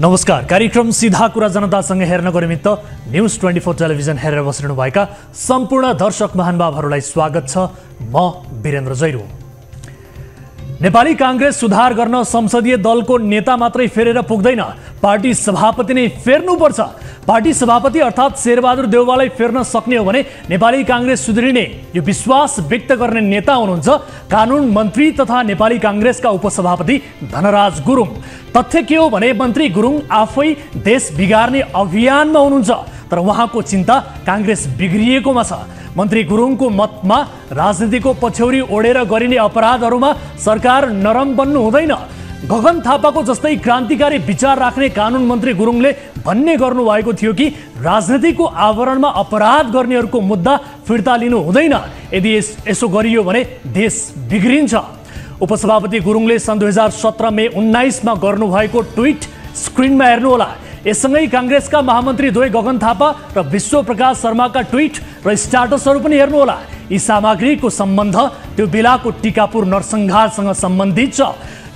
नमस्कार। कार्यक्रम सीधा कुरा जनतासँग हेर्नको निमित्त न्यूज 24 टेलिभिजन हेरेर बसिरहनुभएका सम्पूर्ण दर्शक महानुभावहरूलाई स्वागत छ। म वीरेन्द्र जैरू। नेपाली कांग्रेस सुधार गर्न संसदीय दलको नेता मात्रै फेरेर पुग्दैन, पार्टी सभापति नै फेर्नुपर्छ। पार्टी सभापति अर्थात् शेरबहादुर देउवालाई फेर्न सक्ने हो भने नेपाली कांग्रेस सुध्रिने, यो विश्वास व्यक्त गर्ने नेता हुनुहुन्छ कानुन मन्त्री तथा नेपाली कांग्रेसका उपसभापति धनराज गुरुङ। तथ्य के हो भने मन्त्री गुरुङ आफै देश बिगार्ने अभियानमा हुनुहुन्छ, तर उहाँको चिन्ता कांग्रेस बिग्रिएकोमा छ। मन्त्री गुरुङको मतमा राजनीतिको पछ्यौरी ओढेर गरिने अपराधहरूमा सरकार नरम बन्नु हुँदैन। गगन थापाको जस्तै क्रान्तिकारी विचार राख्ने कानुन मन्त्री गुरुङले भन्ने गर्नुभएको थियो कि राजनीतिको आवरणमा अपराध गर्नेहरूको मुद्दा फिर्ता लिनु हुँदैन। यदि यसो गरियो भने देश बिग्रिन्छ। उपसभापति गुरुङले सन् 2017 मे 19 मा गर्नुभएको ट्विट स्क्रिनमा हेर्नुहोला। यससँगै कांग्रेसका महामन्त्री द्वय गगन थापा र विश्वप्रकाश शर्माका ट्विट र स्ट्याटसहरू पनि हेर्नुहोला। यी सामग्रीको सम्बन्ध त्यो बेलाको टिकापुर नरसंहारसँग सम्बन्धित छ।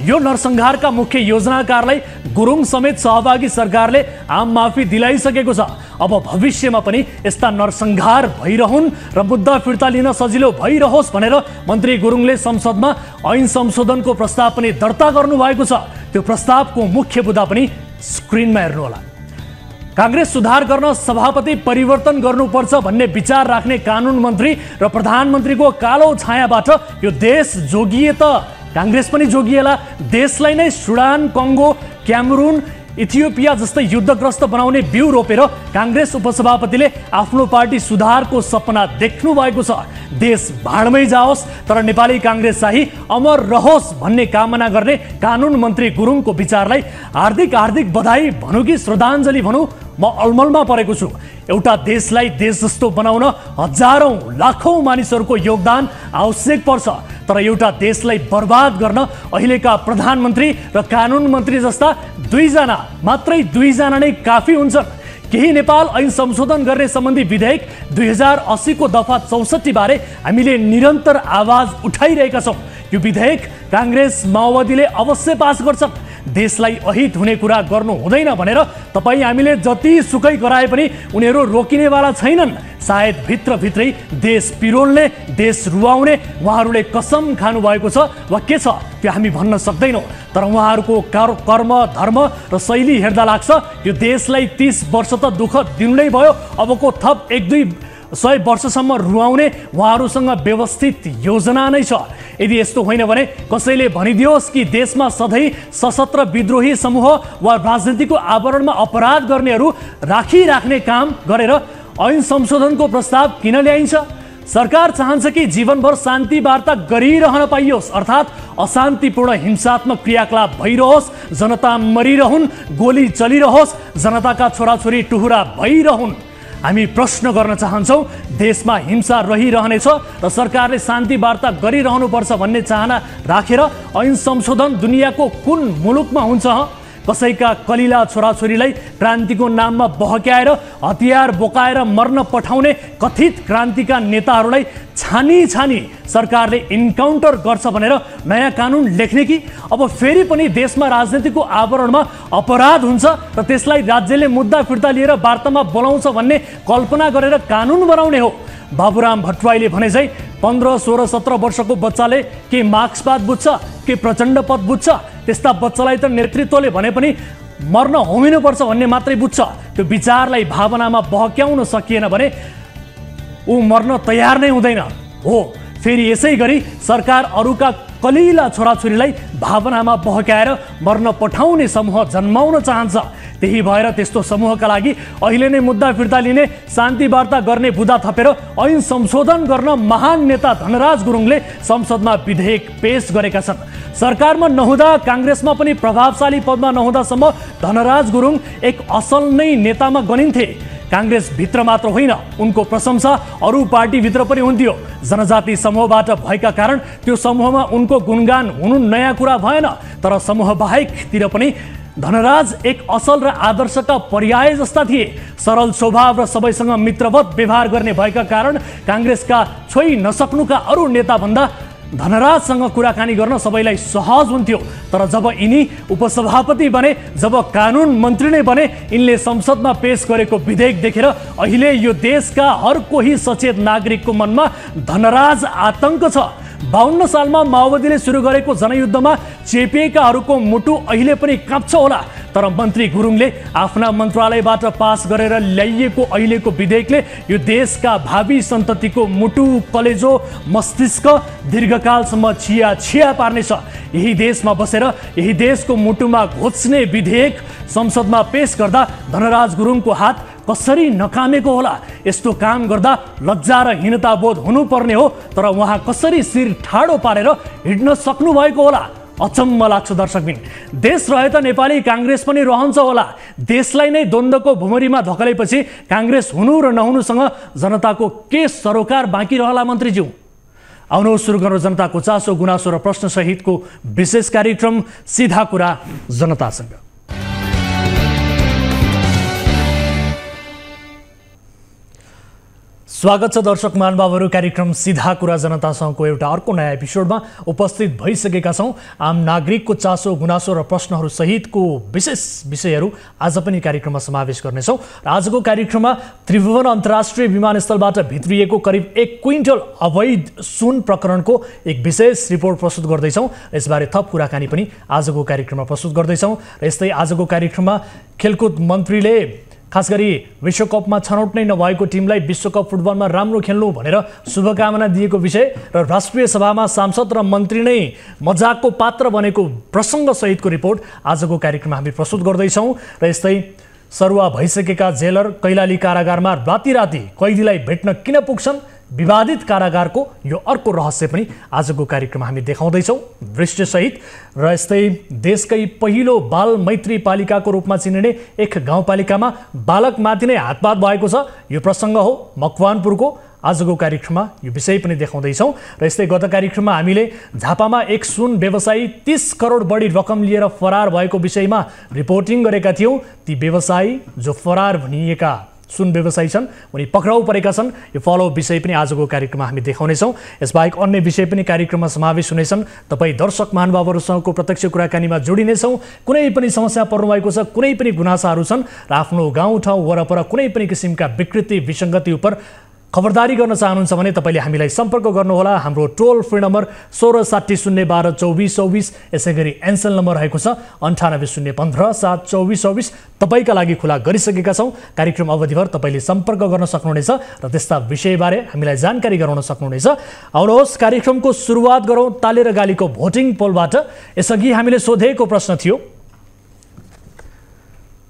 यो नरसंहारका मुख्य योजनाकारलाई गुरुङ समेत सहभागी सरकारले आम माफी दिलाइसकेको छ। अब भविष्यमा पनि यस्ता नरसंहार भइरहन् र मुद्दा फिर्ता लिन सजिलो भइरहोस् भनेर मन्त्री गुरुङले संसदमा ऐन संशोधनको प्रस्ताव पनि दर्ता गर्नुभएको छ। त्यो प्रस्तावको मुख्य मुद्दा पनि स्क्रिनमा हेर्नुहोला। कांग्रेस सुधार गर्न सभापति परिवर्तन गर्नुपर्छ भन्ने विचार राख्ने कानुन मन्त्री र प्रधानमन्त्रीको कालो छायाबाट यो देश जोगिए त कांग्रेस पनि जोगिएला। देशलाई नै सुडान, कङ्गो, क्यामरून, इथियोपिया जस्तै युद्धग्रस्त बनाउने बिउ रोपेर कांग्रेस उपसभापतिले आफ्नो पार्टी सुधारको सपना देख्नु भएको छ। देश भाडमै जाओस् तर नेपाली कांग्रेस चाहिँ अमर रहोस् भन्ने कामना गर्ने कानुन मन्त्री गुरुङको विचारलाई हार्दिक बधाई भनौँ कि श्रद्धाञ्जली भनौँ, म अलमलमा परेको छु। एउटा देशलाई देश जस्तो बनाउन हजारौं लाखौं मानिसहरूको योगदान आवश्यक पर्छ, तर एउटा देशलाई बर्बाद गर्न अहिलेका प्रधानमन्त्री र कानुन मन्त्री जस्ता मात्रै दुईजना नै काफी हुन्छन्। केही नेपाल ऐन संशोधन गर्ने सम्बन्धी विधेयक 2080 को दफा 64 बारे हामीले निरन्तर आवाज उठाइरहेका छौँ। यो विधेयक कांग्रेस माओवादीले अवश्य पास गर्छन्। देशलाई अहित हुने कुरा गर्नु हुँदैन भनेर तपाईँ हामीले जति सुकै गराए पनि उनीहरू रोकिनेवाला छैनन्। सायद भित्रभित्रै देश पिरोल्ने, देश रुवाउने उहाँहरूले कसम खानुभएको छ वा के छ त्यो हामी भन्न सक्दैनौँ। तर उहाँहरूको कर्म, धर्म र शैली हेर्दा लाग्छ यो देशलाई 30 वर्ष त दुःख दिनु नै भयो, अबको थप 100-200 वर्षसम्म रुवाउने उहाँहरूसँग व्यवस्थित योजना नै छ। यदि यस्तो होइन भने कसैले भनिदियोस् कि देशमा सधैँ सशस्त्र विद्रोही समूह वा राजनीतिको आवरणमा अपराध गर्नेहरू राख्ने काम गरेर ऐन संशोधनको प्रस्ताव किन ल्याइन्छ? सरकार चाहन्छ कि जीवनभर शान्ति वार्ता गरिरहन पाइयोस्, अर्थात् अशान्तिपूर्ण हिंसात्मक क्रियाकलाप भइरहोस्, जनता मरिरहुन्, गोली चलिरहोस्, जनताका छोराछोरी टुहुरा भइरहुन्। हामी प्रश्न गर्न चाहन्छौँ, देशमा हिंसा रहिरहनेछ र सरकारले शान्ति वार्ता गरिरहनुपर्छ भन्ने चाहना राखेर ऐन संशोधन दुनियाँको कुन मुलुकमा हुन्छ? कसैका कलिला छोराछोरीलाई क्रान्तिको नाममा बहक्याएर हतियार बोकाएर मर्न पठाउने कथित क्रान्तिका नेताहरूलाई छानी सरकारले इन्काउन्टर गर्छ भनेर नयाँ कानुन लेख्ने कि? अब फेरि पनि देशमा राजनीतिको आवरणमा अपराध हुन्छ र त्यसलाई राज्यले मुद्दा फिर्ता लिएर वार्तामा बोलाउँछ भन्ने कल्पना गरेर कानुन बनाउने हो। बाबुराम भट्टराईले भने चाहिँ 15, 16, 17 वर्षको बच्चाले के मार्क्सवाद बुझ्छ, के प्रचण्ड पद बुझ्छ? त्यस्ता बच्चालाई त नेतृत्वले भने पनि मर्न होमिनुपर्छ भन्ने मात्रै बुझ्छ। त्यो विचारलाई भावनामा बहक्याउन सकिएन भने ऊ मर्न तयार नै हुँदैन हो। फेरि यसै गरी सरकार अरूका कलिला छोराछोरीलाई भावनामा बहक्याएर मर्न पठाउने समूह जन्माउन चाहन्छ। त्यही भएर त्यस्तो समूहका लागि अहिले नै मुद्दा फिर्ता लिने, शान्ति वार्ता गर्ने बुदा थपेर ऐन संशोधन गर्न महान नेता धनराज गुरुङले संसदमा विधेयक पेश गरेका छन्। सरकारमा नहुँदा, कांग्रेसमा पनि प्रभावशाली पदमा नहुँदासम्म धनराज गुरुङ एक असल नै नेतामा गनिन्थे। कांग्रेस भित्र मात्र होइन, उनको प्रशंसा अरू पार्टीभित्र पनि हुन्थ्यो। जनजाति समूहबाट भएका कारण त्यो समूहमा उनको गुणगान हुनु नयाँ कुरा भएन, तर समूह बाहेकतिर पनि धनराज एक असल र आदर्शका पर्याय जस्ता थिए। सरल स्वभाव र सबैसँग मित्रवत व्यवहार गर्ने भएका कारण कांग्रेसका छोइ नसक्नुका अरू नेता भन्दा धनराजसँग कुराकानी गर्न सबैलाई सहज हुन्थ्यो। तर जब यिनी उपसभापति बने, जब कानुन मन्त्री नै बने, यिनले संसदमा पेश गरेको विधेयक देखेर अहिले यो देशका हर कोही सचेत नागरिकको मनमा धनराज आतंक छ। 52 सालमा माओवादीले सुरु गरेको जनयुद्धमा चेपिएकाहरूको मुटु अहिले पनि काँप्छ होला। तर मन्त्री गुरुङले आफ्ना मन्त्रालयबाट पास गरेर ल्याइएको अहिलेको विधेयकले यो देशका भावी सन्ततिको मुटु, कलेजो, मस्तिष्क दीर्घकालसम्म छिया पार्नेछ। यही देशमा बसेर यही देशको मुटुमा घोच्ने विधेयक संसदमा पेश गर्दा धनराज गुरुङको हात कसरी नकामेको होला। यस्तो काम गर्दा लज्जा र हीनताबोध हुनुपर्ने हो, तर उहाँ कसरी शिर ठाडो पारेर हिँड्न सक्नु भएको होला। अचम्म लाग्छ दर्शकबिन। देश रहे त नेपाली काङ्ग्रेस पनि रहन्छ होला। देशलाई नै द्वन्द्वको भुमरीमा धकेलेपछि काङ्ग्रेस हुनु र नहुनुसँग जनताको के सरोकार बाँकी रहला मन्त्रीज्यू? आउनुहोस् सुरु गरौँ जनताको चासो, गुनासो र प्रश्न सहितको विशेष कार्यक्रम सीधा कुरा जनतासँग। स्वागत छ दर्शक महानुभावहरू। कार्यक्रम सीधा कुरा जनतासँगको एउटा अर्को नयाँ एपिसोडमा उपस्थित भइसकेका छौँ। आम नागरिकको चासो, गुनासो र प्रश्नहरू सहितको विशेष विषयहरू आज पनि कार्यक्रममा समावेश गर्नेछौँ। र आजको कार्यक्रममा त्रिभुवन अन्तर्राष्ट्रिय विमानस्थलबाट भित्रिएको करिब 1 क्विन्टल अवैध सुन प्रकरणको एक विशेष रिपोर्ट प्रस्तुत गर्दैछौँ। यसबारे थप कुराकानी पनि आजको कार्यक्रममा प्रस्तुत गर्दैछौँ। र यस्तै आजको कार्यक्रममा खेलकुद मन्त्रीले खास गरी विश्वकपमा छनौट नै नभएको टिमलाई विश्वकप फुटबलमा राम्रो खेल्नु भनेर शुभकामना दिएको विषय र राष्ट्रिय सभामा सांसद र मन्त्री नै मजाकको पात्र बनेको प्रसङ्गसहितको रिपोर्ट आजको कार्यक्रममा हामी प्रस्तुत गर्दैछौँ। र यस्तै सरुवा भइसकेका जेलर कैलाली कारागारमा राति कैदीलाई भेट्न किन पुग्छन्, विवादित कारागारको यो अर्को रहस्य पनि आजको कार्यक्रममा हामी देखाउँदैछौँ दृश्यसहित। र यस्तै देशकै पहिलो बाल मैत्री पालिकाको रूपमा चिनिने एक गाउँपालिकामा बालकमाथि नै हातपात भएको छ। यो प्रसङ्ग हो मकवानपुरको। आजको कार्यक्रममा यो विषय पनि देखाउँदैछौँ। र यस्तै गत कार्यक्रममा हामीले झापामा एक सुन व्यवसायी 30 करोड बढी रकम लिएर फरार भएको विषयमा रिपोर्टिङ गरेका थियौँ। ती व्यवसायी जो फरार भनिएका सुन व्यवसायी छन् उनी पक्राउ परेका छन्। यो फलोअप विषय पनि आजको कार्यक्रममा हामी देखाउनेछौँ। यसबाहेक अन्य विषय पनि कार्यक्रममा समावेश हुनेछन्। तपाईँ दर्शक महानुभावहरूसँगको प्रत्यक्ष कुराकानीमा जोडिनेछौँ। कुनै पनि समस्या पर्नुभएको छ, कुनै पनि गुनासाहरू छन् र आफ्नो गाउँठाउँ वरपर कुनै पनि किसिमका विकृति विसङ्गति उप खबरदारी गर्न चाहनुहुन्छ भने तपाईँले हामीलाई सम्पर्क गर्नुहोला। हाम्रो टोल फ्री नम्बर 1660122424, यसै गरी एनसेल नम्बर रहेको छ 9801572424 तपाईँका लागि खुला गरिसकेका छौँ। कार्यक्रम अवधिभर तपाईँले सम्पर्क गर्न सक्नुहुनेछ र त्यस्ता विषयबारे हामीलाई जानकारी गराउन सक्नुहुनेछ। आउनुहोस् कार्यक्रमको सुरुवात गरौँ ताले र गालीको भोटिङ पोलबाट। यसअघि हामीले सोधेको प्रश्न थियो,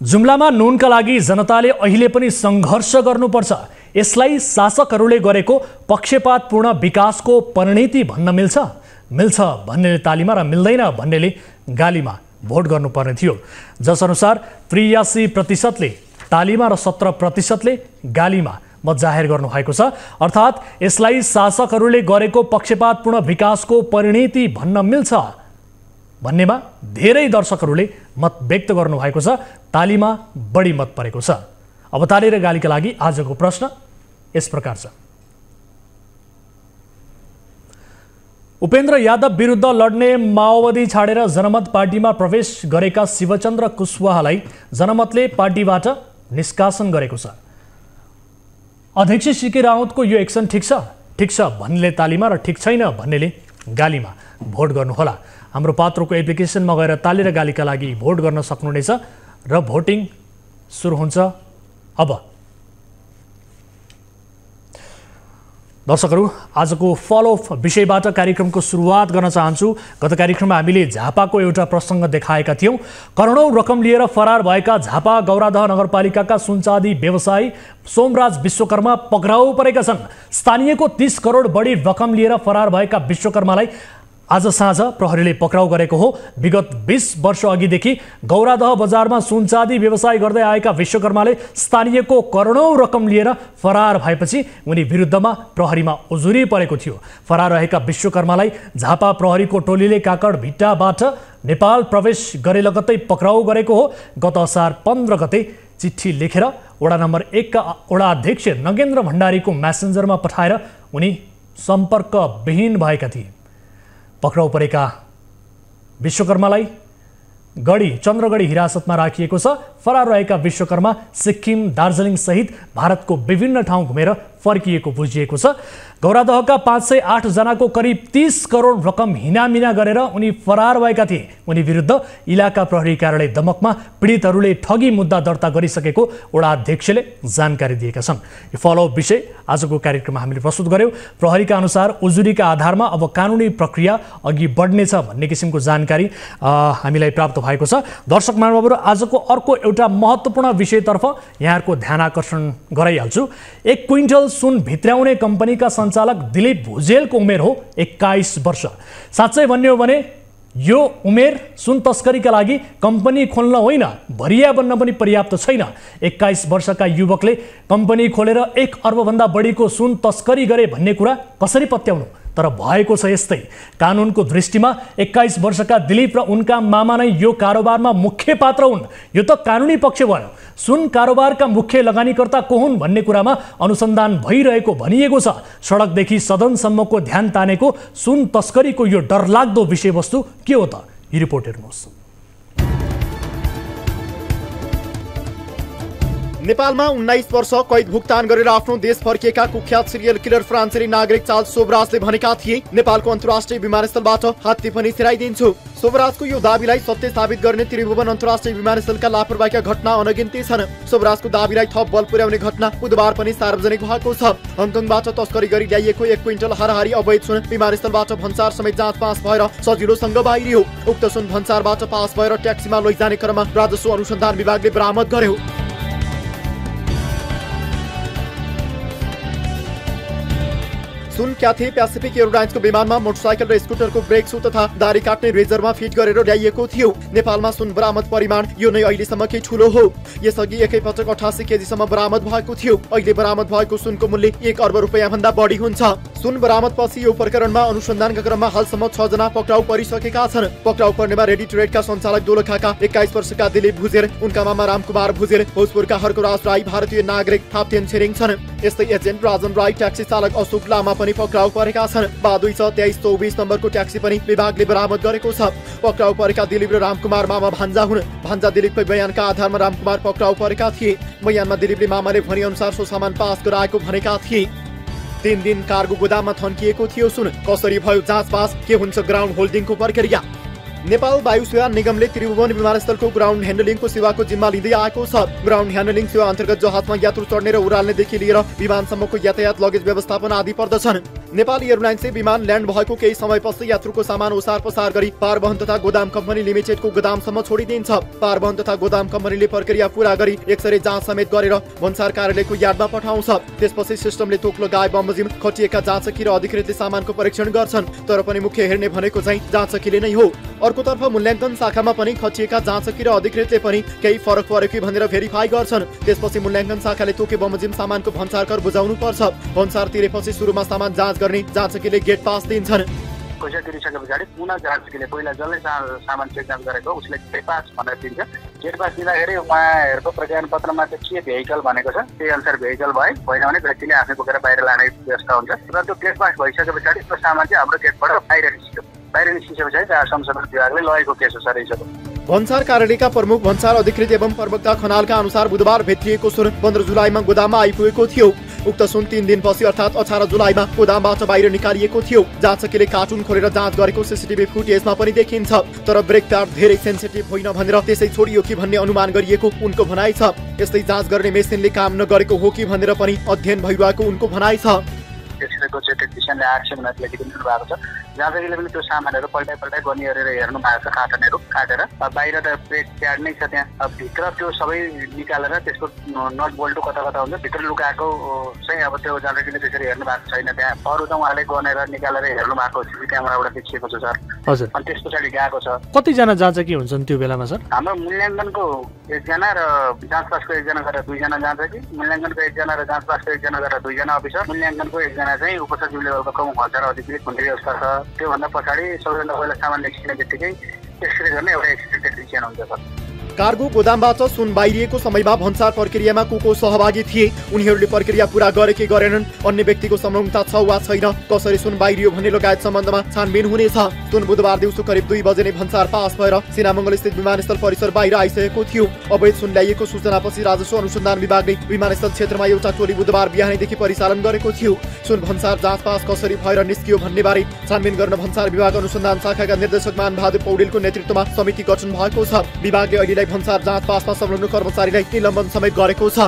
जुम्लामा नुनका लागि जनताले अहिले पनि सङ्घर्ष गर्नुपर्छ, यसलाई शासकहरूले गरेको पक्षपातपूर्ण विकासको परिणति भन्न मिल्छ? मिल्छ भन्नेले तालीमा र मिल्दैन भन्नेले गालीमा भोट गर्नुपर्ने थियो। जसअनुसार 83%ले तालीमा र 17%ले गालीमा मत जाहेर गर्नुभएको छ। अर्थात् यसलाई शासकहरूले गरेको पक्षपातपूर्ण विकासको परिणति भन्न मिल्छ भन्नेमा धेरै दर्शकहरूले मत व्यक्त गर्नुभएको छ। तालीमा बढी मत परेको छ। अब ताली र गालीका लागि आजको प्रश्न यस प्रकार छ, उपेन्द्र यादव विरुद्ध लड्ने माओवादी छाडेर जनमत पार्टीमा प्रवेश गरेका शिवचन्द्र कुशवाहालाई जनमतले पार्टीबाट निष्कासन गरेको छ। अध्यक्ष सीके राउतको यो एक्सन ठिक छ भन्नेले तालीमा र ठिक छैन भन्नेले गालीमा भोट गर्नुहोला। हाम्रो पात्रोको एप्लिकेसनमा गएर ताली र गालीका लागि भोट गर्न सक्नुहुनेछ र भोटिङ सुरु हुन्छ अब। दर्शकहरू, आजको फलोअप विषयबाट कार्यक्रमको सुरुवात गर्न चाहन्छु। गत कार्यक्रममा हामीले झापाको एउटा प्रसङ्ग देखाएका थियौँ। करोडौँ रकम लिएर फरार भएका झापा गौरादह नगरपालिकाका सुनचाँदी व्यवसायी सोमराज विश्वकर्मा पक्राउ परेका छन्। स्थानीयको 30 करोड बढी रकम लिएर फरार भएका विश्वकर्मालाई आज साँझ प्रहरीले पक्राउ गरेको हो। विगत 20 वर्ष अघिदेखि गौरादह बजारमा सुनचाँदी व्यवसाय गर्दै आएका विश्वकर्माले स्थानीयको करोडौँ रकम लिएर फरार भएपछि उनी विरुद्धमा प्रहरीमा उजुरी परेको थियो। फरार रहेका विश्वकर्मालाई झापा प्रहरीको टोलीले काकड भिट्टाबाट नेपाल प्रवेश गरे लगत्तै पक्राउ गरेको हो। गत असार 15 गते चिठी लेखेर वडा नम्बर 1 का वडा अध्यक्ष नगेन्द्र भण्डारीको म्यासेन्जरमा पठाएर उनी सम्पर्कविहीन भएका थिए। पक्राउ परेका विश्वकर्मालाई चन्द्रगढी हिरासतमा राखिएको छ। फरार रहेका विश्वकर्मा सिक्किम, दार्जिलिङ सहित भारतको विभिन्न ठाउँ घुमेर फर्किएको बुझिएको छ। गौरादहका 508 जनाको करिब 30 करोड रकम हिनामिना गरेर उनी फरार भएका थिए। उनी विरुद्ध इलाका प्रहरी कार्यालय दमकमा पीडितहरूले ठगी मुद्दा दर्ता गरिसकेको वडा अध्यक्षले जानकारी दिएका छन्। यो फलोअप विषय आजको कार्यक्रममा हामीले प्रस्तुत गर्यौं। प्रहरीका अनुसार उजुरीका आधारमा अब कानुनी प्रक्रिया अघि बढ्नेछ भन्ने किसिमको जानकारी हामीलाई प्राप्त भएको छ। दर्शक महानुभावहरू, आजको अर्को एउटा महत्त्वपूर्ण विषयतर्फ यहाँहरूको ध्यान आकर्षण गराइहाल्छु। 1 क्विन्टल सुन भित्र्याउने कम्पनीका सञ्चालक दिलीप भुजेलको उमेर हो 21 वर्ष। साँच्चै भन्ने हो भने यो उमेर सुन तस्करीका लागि कम्पनी खोल्न होइन, भरिया बन्न पनि पर्याप्त छैन। 21 वर्षका युवकले कम्पनी खोलेर 1 अर्बभन्दा बढीको सुन तस्करी गरे भन्ने कुरा कसरी पत्याउनु? तर भएको छ यस्तै। कानुनको दृष्टिमा 21 वर्षका दिलीप र उनका मामा नै यो कारोबारमा मुख्य पात्र हुन्। यो त कानुनी पक्ष भयो। सुन कारोबारका मुख्य लगानीकर्ता को हुन् भन्ने कुरामा अनुसन्धान भइरहेको भनिएको छ। सडकदेखि सदनसम्मको ध्यान तानेको सुन तस्करीको यो डरलाग्दो विषयवस्तु के हो त? यो रिपोर्ट हेर्नुहोस्। नेपालमा 19 वर्ष कैद भुक्तान गरेर आफ्नो देश फर्किएका कुख्यात सिरियल किलर फ्रान्सेली नागरिक चार्ल्स सोबराजले भनेका थिए, नेपालको अन्तर्राष्ट्रिय विमानस्थलबाट हात्ती पनि छिराइदिन्छु। सोबराजको यो दाबीलाई सत्य साबित गर्ने त्रिभुवन अन्तर्राष्ट्रिय विमानस्थलका लापरवाहीका घटना अनगिन्ती छन्। सोबराजको दाबीलाई थप बल पुर्याउने घटना बुधबार पनि सार्वजनिक भएको छ। हङकङबाट तस्करी गरी ल्याइएको 1 क्विन्टल हाराहारी अवैध सुन विमानस्थलबाट भन्सार समेत जाँच पास भएर सजिलोसँग बाहिरियो। उक्त सुन भन्सारबाट पास भएर ट्याक्सीमा लैजाने क्रममा राजस्व अनुसन्धान विभागले बरामद गर्यो। सुन क्याथे पेसिफिक एयरलाइन्सको विमानमा मोटरसाइकल र स्कुटरको ब्रेक सु तथा दारी काट्ने रेजरमा फिट गरेर ल्याइएको थियो। नेपालमा सुन बरामद परिमाण यो नै अहिलेसम्मकै ठूलो हो। यसअघि एकैपटक 88 केजीसम्म बरामद भएको थियो। अहिले बरामद भएको सुनको मूल्य 1 अर्ब रुपैयाँ भन्दा बढी हुन्छ। सुन बरामदपछि यो प्रकरणमा अनुसन्धानका क्रममा हालसम्म 6 जना पक्राउ परिसकेका छन्। पक्राउ पर्नेमा रेडी टु रेडका सञ्चालक दोलखाका 21 वर्षका दिलीप भुजेल, उनका मामा रामकुमार भुजेल, भोजपुरका हर्कराज राई, भारतीय नागरिक थाप्तेन छिरिङ छन्। यस्तै एजेन्ट राजन राई, ट्याक्सी चालक अशोक लामा पनि पक्राउ परेका छन्। बादुई 2324 नम्बरको ट्याक्सी पनि विभागले बरामद गरेको छ। पक्राउ परेका दिलीप र रामकुमार मामा भान्जा हुन्। भान्जा दिलीपकै बयानका आधारमा रामकुमार पक्राउ परेका थिए। बयानमा दिलीपले मामाले भने अनुसार सो सामान पास गराएको भनेका थिए। 3 दिन कार्गो गोदाममा थन्किएको थियो सुन। कसरी भयो जाँच पास? के हुन्छ ग्राउन्ड होल्डिङको प्रक्रिया? नेपाल वायु सेवा निगमले त्रिभुवन विमानस्थलको ग्राउन्ड ह्यान्डलिङको सेवाको जिम्मा लिँदै आएको छ। ग्राउन्ड ह्यान्डलिङ सेवा अन्तर्गत जहाजमा यात्रु चढ्ने र उडाल्नेदेखि लिएर विमानसम्मको यातायात लगेज व्यवस्थापन आदि पर्दछन्। नेपाल एयरलाइन्सले विमान ल्यान्ड भएको केही समयपछि यात्रुको सामान ओसार पसार गरी पारवहन तथा गोदाम कम्पनी लिमिटेडको गोदामसम्म छोडिदिन्छ। पारवहन तथा गोदाम कम्पनीले प्रक्रिया पूरा गरी एक्सरे जाँच समेत गरेर भन्सार कार्यालयको यार्डमा पठाउँछ। त्यसपछि सिस्टमले तोक लगाए बमोजिम खटिएका जाँचकी र अधिकृतले सामानको परीक्षण गर्छन्। तर पनि मुख्य हेर्ने भनेको चाहिँ जाँचकीले नै हो। अर्कोतर्फ मूल्याङ्कन शाखामा पनि खटिएका जाँचकी र अधिकृतले पनि केही फरक पऱ्यो कि भनेर भेरिफाई गर्छन्। त्यसपछि मूल्याङ्कन शाखाले तोके बमोजिम सामानको भन्सार कर बुझाउनु पर्छ। भन्सार तिरेपछि सुरुमा सामान जाँच गर्ने जाँचकीले गेट पास दिन्छन्। पैसा तिरिसके पछाडि पुनः जाँचकीले पहिला जसले सामान चेक जाँच गरेको उसले गेट पास भनेर दिन्छ। गेट पास दिँदाखेरि उहाँहरूको प्रज्ञापन पत्रमा चाहिँ के भेहिकल भनेको छ त्यही अनुसार भेहिकल भएन भने व्यक्तिले आफै बोकेर बाहिर लाने व्यवस्था हुन्छ। र त्यो गेट पास भइसके पछाडि त्यो सामान चाहिँ हाम्रो गेटबाट बाहिर निस्क्यो। बाहिर निस्किसकेपछि संशोधन विभागले लगेको केस हो सर यसको। भन्सार कार्यालयका प्रमुख भन्सार अधिकृत एवं प्रवक्ता खनालका अनुसार बुधबार भेटिएको सुन 15 जुलाईमा गोदाममा आइपुगेको थियो। उक्त सुन 3 दिनपछि अर्थात् 18 जुलाईमा गोदामबाट बाहिर निकालिएको थियो। जाँचकीले कार्टुन खोलेर जाँच गरेको सीसीटीभी फुटेजमा पनि देखिन्छ। तर ब्रेक प्याड धेरै सेन्सिटिभ होइन भनेर त्यसै छोडियो कि भन्ने अनुमान गरिएको उनको भनाइ छ। यस्तै जाँच गर्ने मेसिनले काम नगरेको हो कि भनेर पनि अध्ययन भइरहेको उनको भनाइ छ। त्यसको चाहिँ टेक्निसियनले आर्ट्स लेखिदिनु भएको छ। जाँचकीले पनि त्यो सामानहरू पल्टाइ गर्ने गरेर हेर्नु भएको छ। कार्टनहरू काटेर बाहिर त ब्रेक प्याड नै छ त्यहाँ। अब भित्र त्यो सबै निकालेर त्यसको नट बोल्टो कता कता हुन्छ भित्र लुकाएको चाहिँ अब त्यो जाँचकीले त्यसरी हेर्नु भएको छैन। त्यहाँ अरू त उहाँले गनेर निकालेर हेर्नु भएको सिसी क्यामेराबाट देखिएको छ सर। हजुर। अनि त्यस पछाडि गएको छ। कतिजना जाँचकी हुन्छन् त्यो बेलामा सर? हाम्रो मूल्याङ्कनको 1 जना र जाँच पासको 1 जना गरेर 2 जना जाँचकी, मूल्याङ्कनको 1 जना र जाँच पासको 1 जना गरेर 2 जना अफिसर, मूल्याङ्कनको 1 जना चाहिँ उपसचिव लेभलको प्रमुख हजार अधिकृत हुने व्यवस्था छ। त्योभन्दा पछाडि सबैभन्दा पहिला सामान निस्किने बित्तिकै एक्सरे गर्ने एउटा एक्सरे टेक्निसियन हुन्छ सर। कार्गो गोदामबाट सुन बाहिरिएको समयमा भन्सार प्रक्रियामा को सहभागी थिए, उनीहरूले प्रक्रिया पूरा गरे कि गरेनन्, अन्य व्यक्तिको संलग्नता छ वा छैन, कसरी सुन बाहिरियो भन्ने लगायत सम्बन्धमा छानबिन हुनेछ। सुन बुधबार दिउँसो करिब 2 बजे नै भन्सार पास भएर सिनामङ्गल स्थित विमानस्थल परिसर बाहिर आइसकेको थियो। अवैध सुन ल्याइएको सूचनापछि राजस्व अनुसन्धान विभागले विमानस्थल क्षेत्रमा एउटा टोली बुधबार बिहानैदेखि परिचालन गरेको थियो। सुन भन्सार जाँच पास कसरी भएर निस्कियो भन्ने बारे छानबिन गर्न भन्सार विभाग अनुसन्धान शाखाका निर्देशक मानबहादुर पौडेलको नेतृत्वमा समिति गठन भएको छ। विभागले अहिलेलाई भन्सार जाँच पासमा संलग्न कर्मचारीलाई निलम्बन समेत गरेको छ।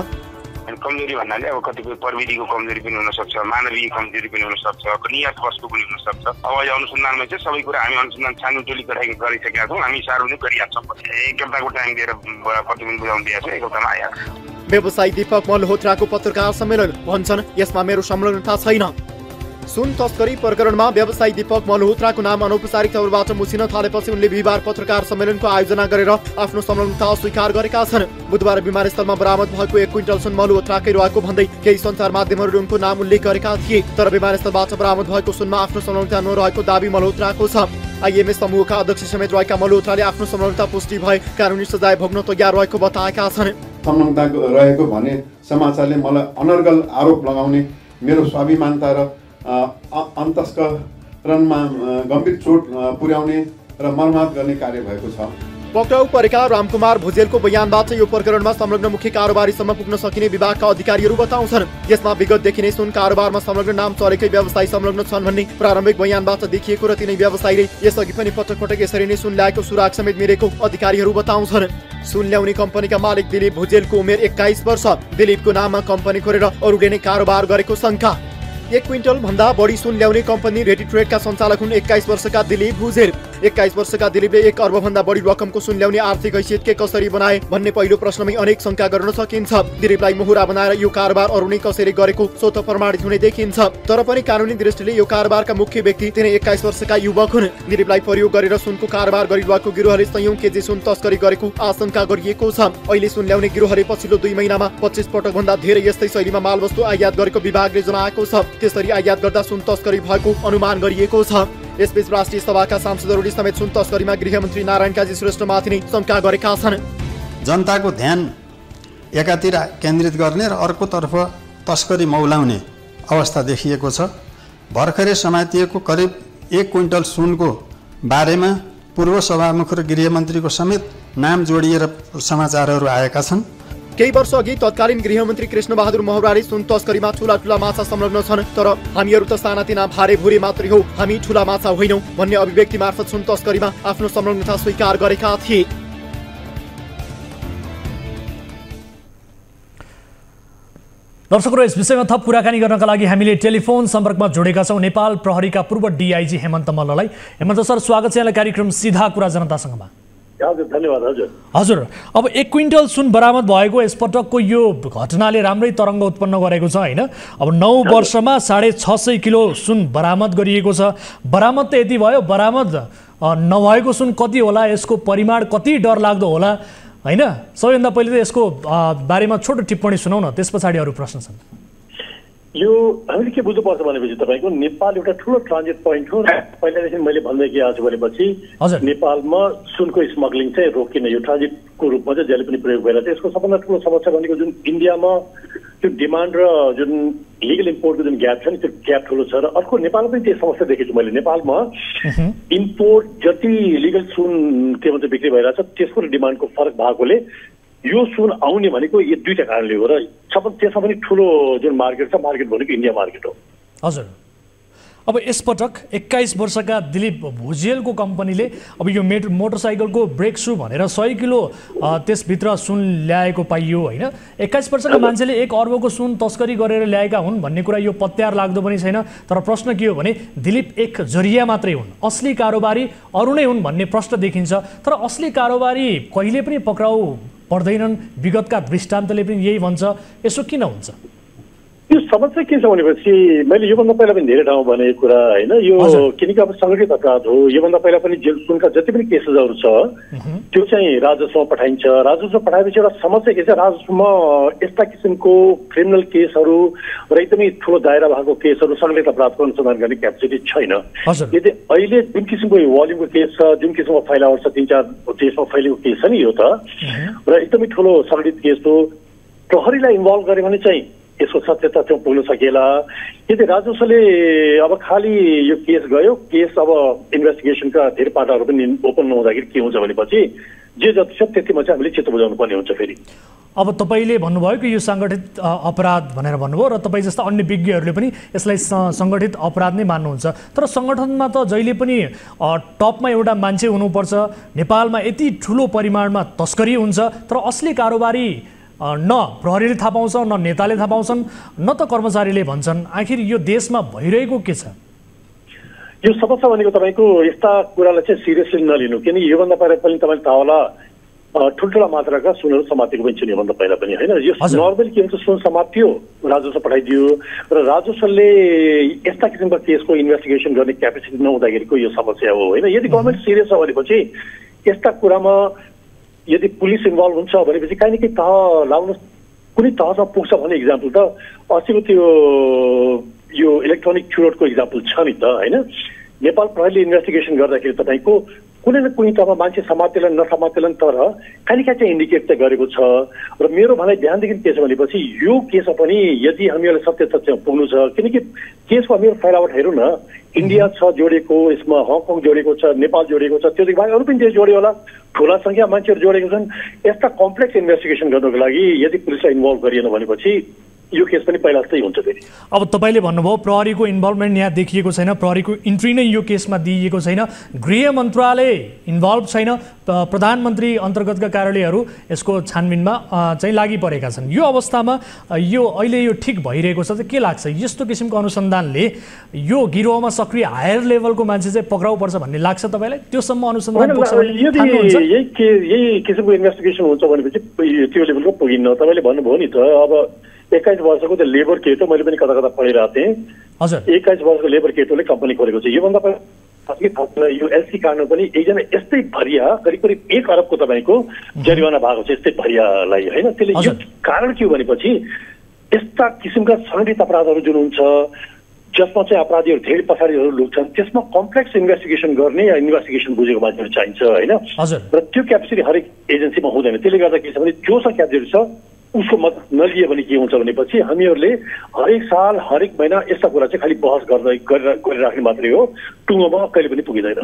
कमजोरी भन्नाले अब कतिपय प्रविधिको कमजोरी पनि हुन सक्छ, मानवीय कमजोरी पनि हुन सक्छ, नियत वस्तु पनि हुन सक्छ। अब यो अनुसन्धानमा चाहिँ सबै कुरा हामी अनुसन्धान छानबिन टोली गरिसकेका छौँ, हामी सार्वजनिक गरिहाल्छौँ। एक हप्ताको टाइम दिएर प्रतिवेदन बुझाउनु दिएको छ, एक हप्तामा आइहाल्छ। व्यवसायी दीपक मल्होत्राको पत्रकार सम्मेलन, भन्छन् यसमा मेरो संलग्नता छैन। सुन तस्करी प्रकरणमा व्यवसायी दीपक मल्होत्राको नाम अनौपचारिक तौरबाट मुसिन थालेपछि उनले बिहिबार पत्रकार सम्मेलनको आयोजना गरेर आफ्नो संलग्नता अस्वीकार गरेका छन्। बुधबार विमानस्थलमा बरामद भएको 1 क्विन्टल सुन मल्होत्राकै रहेको भन्दै केही सञ्चार माध्यमहरूले उनको नाम उल्लेख गरेका थिए, तर विमानस्थलबाट बरामद भएको सुनमा आफ्नो संलग्नता नरहेको दाबी मल्होत्राको छ। आइएमएस समूहका अध्यक्ष समेत रहेका मल्होत्राले आफ्नो संलग्नता पुष्टि भए कानुनी सजाय भोग्न तयार रहेको बताएका छन्। संलग्नता रहेको भन्ने समाचारले मलाई अनर्गल आरोप लगाउने, मेरो स्वाभिमानता र अन्तस्करणमा गम्भीर चोट पुर्याउने र मर्माहत गर्ने कार्य भएको छ। पक्राउ परेका रामकुमार भुजेलको बयानबाट यो प्रकरणमा संलग्न मुख्य कारोबारीसम्म पुग्न सकिने विभागका अधिकारीहरू बताउँछन्। यसमा विगतदेखि नै सुन कारोबारमा संलग्न नाम चलेकै व्यवसायी संलग्न छन् भन्ने प्रारम्भिक बयानबाट देखिएको र तिनै व्यवसायीले यसअघि पनि पटक पटक यसरी नै सुन ल्याएको सुराग समेत मिलेको अधिकारीहरू बताउँछन्। सुन ल्याउने कम्पनीका मालिक दिलीप भुजेलको उमेर 21 वर्ष। दिलीपको नाममा कम्पनी खोलेर अरूले नै कारोबार गरेको शङ्का। 1 क्विन्टल भन्दा बढी सुन ल्याउने कम्पनी रेडी ट्रेडका सञ्चालक हुन् 21 वर्षका दिलीप भुजेल। 21 वर्षका दिलीपले 1 अर्ब भन्दा बढी रकमको सुन ल्याउने आर्थिक हैसियत के कसरी बनाए भन्ने पहिलो प्रश्नमै अनेक शङ्का गर्न सकिन्छ। दिलीपलाई मोहुरा बनाएर यो कारोबार अरू नै कसरी गरेको स्वतः प्रमाणित हुने देखिन्छ। तर पनि कानुनी दृष्टिले यो कारोबारका मुख्य व्यक्ति तिनै 21 वर्षका युवक हुन्। दिलीपलाई प्रयोग गरेर सुनको कारोबार गरिरहेको गिरोहले सयौं केजी सुन तस्करी गरेको आशंका गरिएको छ। अहिले सुन ल्याउने गिरोहले पछिल्लो 2 महिनामा 25 पटक भन्दा धेरै यस्तै शैलीमा मालवस्तु आयात गरेको विभागले जनाएको छ। त्यसरी आयात गर्दा सुन तस्करी भएको अनुमान गरिएको छ। यसबीच राष्ट्रिय सभाका सांसदहरूले समेत सुन तस्करीमा गृहमन्त्री नारायण काजी श्रेष्ठमाथि नै शङ्का गरेका छन्। जनताको ध्यान एकातिर केन्द्रित गर्ने र अर्कोतर्फ तस्करी मौलाउने अवस्था देखिएको छ। भर्खरै समातिएको करिब 1 क्विन्टल सुनको बारेमा पूर्व सभामुख र गृहमन्त्रीको समेत नाम जोडिएर समाचारहरू आएका छन्। केही वर्ष अघि तत्कालीन गृहमन्त्री कृष्णबहादुर महराले सुन तस्करीमा ठुला ठुला माछा संलग्न छन्, तर हामीहरू त सानातिना भारे भुरे मात्रै हो, हामी ठुला माछा होइनौँ भन्ने अभिव्यक्ति मार्फत सुन तस्करीमा आफ्नो संलग्नता स्वीकार गरेका थिए। दर्शकहरू, यस विषयमा थप कुराकानी गर्नका लागि हामीले टेलिफोन सम्पर्कमा जोडेका छौँ नेपाल प्रहरीका पूर्व डिआइजी हेमन्त मल्ललाई। हेमन्त सर, स्वागत छ यहाँलाई कार्यक्रम सीधा कुरा जनतासँगमा। हजुर, धन्यवाद। हजुर, अब 1 क्विन्टल सुन बरामद भएको यसपटकको यो घटनाले राम्रै तरङ्ग उत्पन्न गरेको छ होइन? अब 9 वर्षमा 650 किलो सुन बरामद गरिएको छ। बरामद त यति भयो, बरामद नभएको सुन कति होला, यसको परिमाण कति डरलाग्दो होला होइन? सबैभन्दा पहिले त यसको बारेमा छोटो टिप्पणी सुनाउ न, त्यस पछाडि अरू प्रश्न छन्। यो हामीले के बुझ्नुपर्छ भनेपछि तपाईँको नेपाल एउटा ठुलो ट्रान्जिट पोइन्ट हो। पहिलादेखि मैले भन्दै गएको छु भनेपछि नेपालमा सुनको स्मग्लिङ चाहिँ रोकिन, यो ट्रान्जिटको रूपमा चाहिँ जहिले पनि प्रयोग भइरहेको छ। यसको सबभन्दा ठुलो समस्या भनेको जुन इन्डियामा त्यो डिमान्ड र जुन लिगल इम्पोर्टको जुन ग्याप छ नि, त्यो ग्याप ठुलो छ। र अर्को नेपालमा पनि त्यो समस्या देखेको छु मैले। नेपालमा इम्पोर्ट जति लिगल सुन के भन्छ बिक्री भइरहेछ, त्यसको डिमान्डको फरक भएकोले यो सुन आउने भनेको यो दुईटा कारणले हो। र त्यसमा पनि ठुलो जुन मार्केट छ, मार्केट भनेको इन्डिया मार्केट हो। हजुर, अब यसपटक 21 वर्षका दिलीप भुजेलको कम्पनीले अब यो मोटरसाइकलको ब्रेक सु भनेर 100 किलो त्यसभित्र सुन ल्याएको पाइयो होइन? 21 वर्षका मान्छेले 1 अर्बको सुन तस्करी गरेर ल्याएका हुन् भन्ने कुरा यो पत्यार लाग्दो पनि छैन। तर प्रश्न के हो भने दिलीप एक जरिया मात्रै हुन्, असली कारोबारी अरू नै हुन् भन्ने प्रश्न देखिन्छ। तर असली कारोबारी कहिले पनि पक्राउ पर्दैनन्, विगतका दृष्टान्तले पनि यही भन्छ। यसो किन हुन्छ? यो समस्या के छ भनेपछि मैले योभन्दा पहिला पनि धेरै ठाउँमा भनेको कुरा होइन, यो किनकि अब सङ्गठित अपराध हो। योभन्दा पहिला पनि जेल सुनका जति पनि केसेसहरू छ त्यो चाहिँ राजस्वमा पठाइन्छ। राजस्व पठाएपछि एउटा समस्या के छ, राजस्वमा यस्ता किसिमको क्रिमिनल केसहरू र एकदमै ठुलो दायरा भएको केसहरू सङ्गठित अपराधको अनुसन्धान गर्ने क्यापेसिटी छैन। यदि अहिले जुन किसिमको भोल्युमको केस छ, जुन किसिमको फैलावट छ, 3-4 देशमा फैलिएको केस छ नि यो त, र एकदमै ठुलो सङ्गठित केस हो। प्रहरीलाई इन्भल्भ गऱ्यो भने चाहिँ यसको सत्य तथ्य पुग्न सकिएला। यदि राजस्वले अब खालि यो केस गयो, केस अब इन्भेस्टिगेसनका धेरै पाटाहरू पनि ओपन नहुँदाखेरि के हुन्छ भनेपछि जे जति छ त्यतिमा चाहिँ हामीले चित्त बुझाउनु पर्ने हुन्छ। फेरि अब तपाईँले भन्नुभयो कि यो सङ्गठित अपराध भनेर भन्नुभयो र तपाईँ जस्ता अन्य विज्ञहरूले पनि यसलाई सङ्गठित अपराध नै मान्नुहुन्छ। तर सङ्गठनमा त जहिले पनि टपमा एउटा मान्छे हुनुपर्छ। नेपालमा यति ठुलो परिमाणमा तस्करी हुन्छ तर असली कारोबारी न प्रहरीले थाहा पाउँछ, न नेताले थाहा पाउँछन्, न त कर्मचारीले भन्छन्। आखिर यो देशमा भइरहेको के छ? यो समस्या भनेको तपाईँको यस्ता कुरालाई चाहिँ सिरियसली नलिनु, किनकि योभन्दा पहिला पनि तपाईँले थाहा होला ठुल्ठुला मात्राका सुनहरू समातिएको पनि छ योभन्दा पहिला पनि होइन। यो नर्मली के हुन्छ, सुन समातियो, राजस्व पठाइदियो र राजस्वले यस्ता किसिमको केसको इन्भेस्टिगेसन गर्ने क्यापेसिटी नहुँदाखेरिको यो समस्या हो होइन। यदि गभर्मेन्ट सिरियस छ भनेपछि यस्ता कुरामा यदि पुलिस इन्भल्भ हुन्छ भनेपछि काहीँ न काहीँ तह लाउनु, कुनै तहमा पुग्छ भने इक्जाम्पल त अस्तिको त्यो यो इलेक्ट्रोनिक चुरोटको इक्जाम्पल छ नि त होइन। नेपाल प्रहरीले इन्भेस्टिगेसन गर्दाखेरि तपाईँको कुनै न कुनै तहमा मान्छे समातेलन नसमातेलन, तर काहीँ काहीँ चाहिँ इन्डिकेट चाहिँ गरेको छ। र मेरो भनाइ ध्यानदेखि के छ भनेपछि यो केसमा पनि यदि हामीहरूलाई सत्य तथ्यमा पुग्नु छ, किनकि केसको हामीहरू फैलावट हेरौँ न, इन्डिया छ जोडेको, यसमा हङकङ जोडेको छ, नेपाल जोडेको छ, त्योदेखि बाहेक अरू पनि देश जोड्यो होला, ठुला सङ्ख्या मान्छेहरू जोडेको छन्। यस्ता कम्प्लेक्स इन्भेस्टिगेसन गर्नको लागि यदि पुलिसलाई इन्भल्भ गरिएन भनेपछि यो केस पनि पहिला जस्तै हुन्छ। फेरि अब तपाईँले भन्नुभयो प्रहरीको इन्भल्भमेन्ट यहाँ देखिएको छैन, प्रहरीको इन्ट्री नै यो केसमा दिइएको छैन, गृह मन्त्रालय इन्भल्भ छैन, प्रधानमन्त्री अन्तर्गतका कार्यालयहरू यसको छानबिनमा चाहिँ लागि परेका छन्। यो अवस्थामा यो अहिले यो ठिक भइरहेको छ त के लाग्छ? यस्तो किसिमको अनुसन्धानले यो गिरोहमा सक्रिय हायर लेभलको मान्छे चाहिँ पक्राउ पर्छ भन्ने लाग्छ तपाईँलाई? त्योसम्म अनुसन्धान पुग्छ भन्ने ठान्नुहुन्छ? यही किसिमको इन्भेस्टिगेसन हुन्छ भनेपछि त्यो लेभलको पुगिन्न। तपाईँले भन्नुभयो नि त, अब 21 वर्षको त्यो लेबर केटो मैले पनि कता कता पढिरहेको थिएँ। हजुर, 21 वर्षको लेबर केटोले कम्पनी खोलेको छ। योभन्दा पहिला यो एलसी काट्नु पनि एकजना यस्तै भरिया करिब करिब 1 अरबको तपाईँको जरिवाना भएको छ यस्तै भरियालाई होइन। त्यसले यो कारण के हो भनेपछि यस्ता किसिमका सङ्गठित अपराधहरू जुन हुन्छ जसमा चाहिँ अपराधीहरू धेरै पछाडिहरू लुक्छन्, त्यसमा कम्प्लेक्स इन्भेस्टिगेसन गर्ने या इन्भेस्टिगेसन बुझेको मान्छेहरू चाहिन्छ होइन। र त्यो क्यापेसिटी हरेक एजेन्सीमा हुँदैन। त्यसले गर्दा के छ भने जोसँग क्यापेसिटी छ उसको मत नलिए भने के हुन्छ भनेपछि हामीहरूले हरेक साल हरेक महिना यस्ता कुरा चाहिँ खालि बहस गरिराख्ने मात्रै हो, टुङ्गोमा कहिले पनि पुगिँदैन।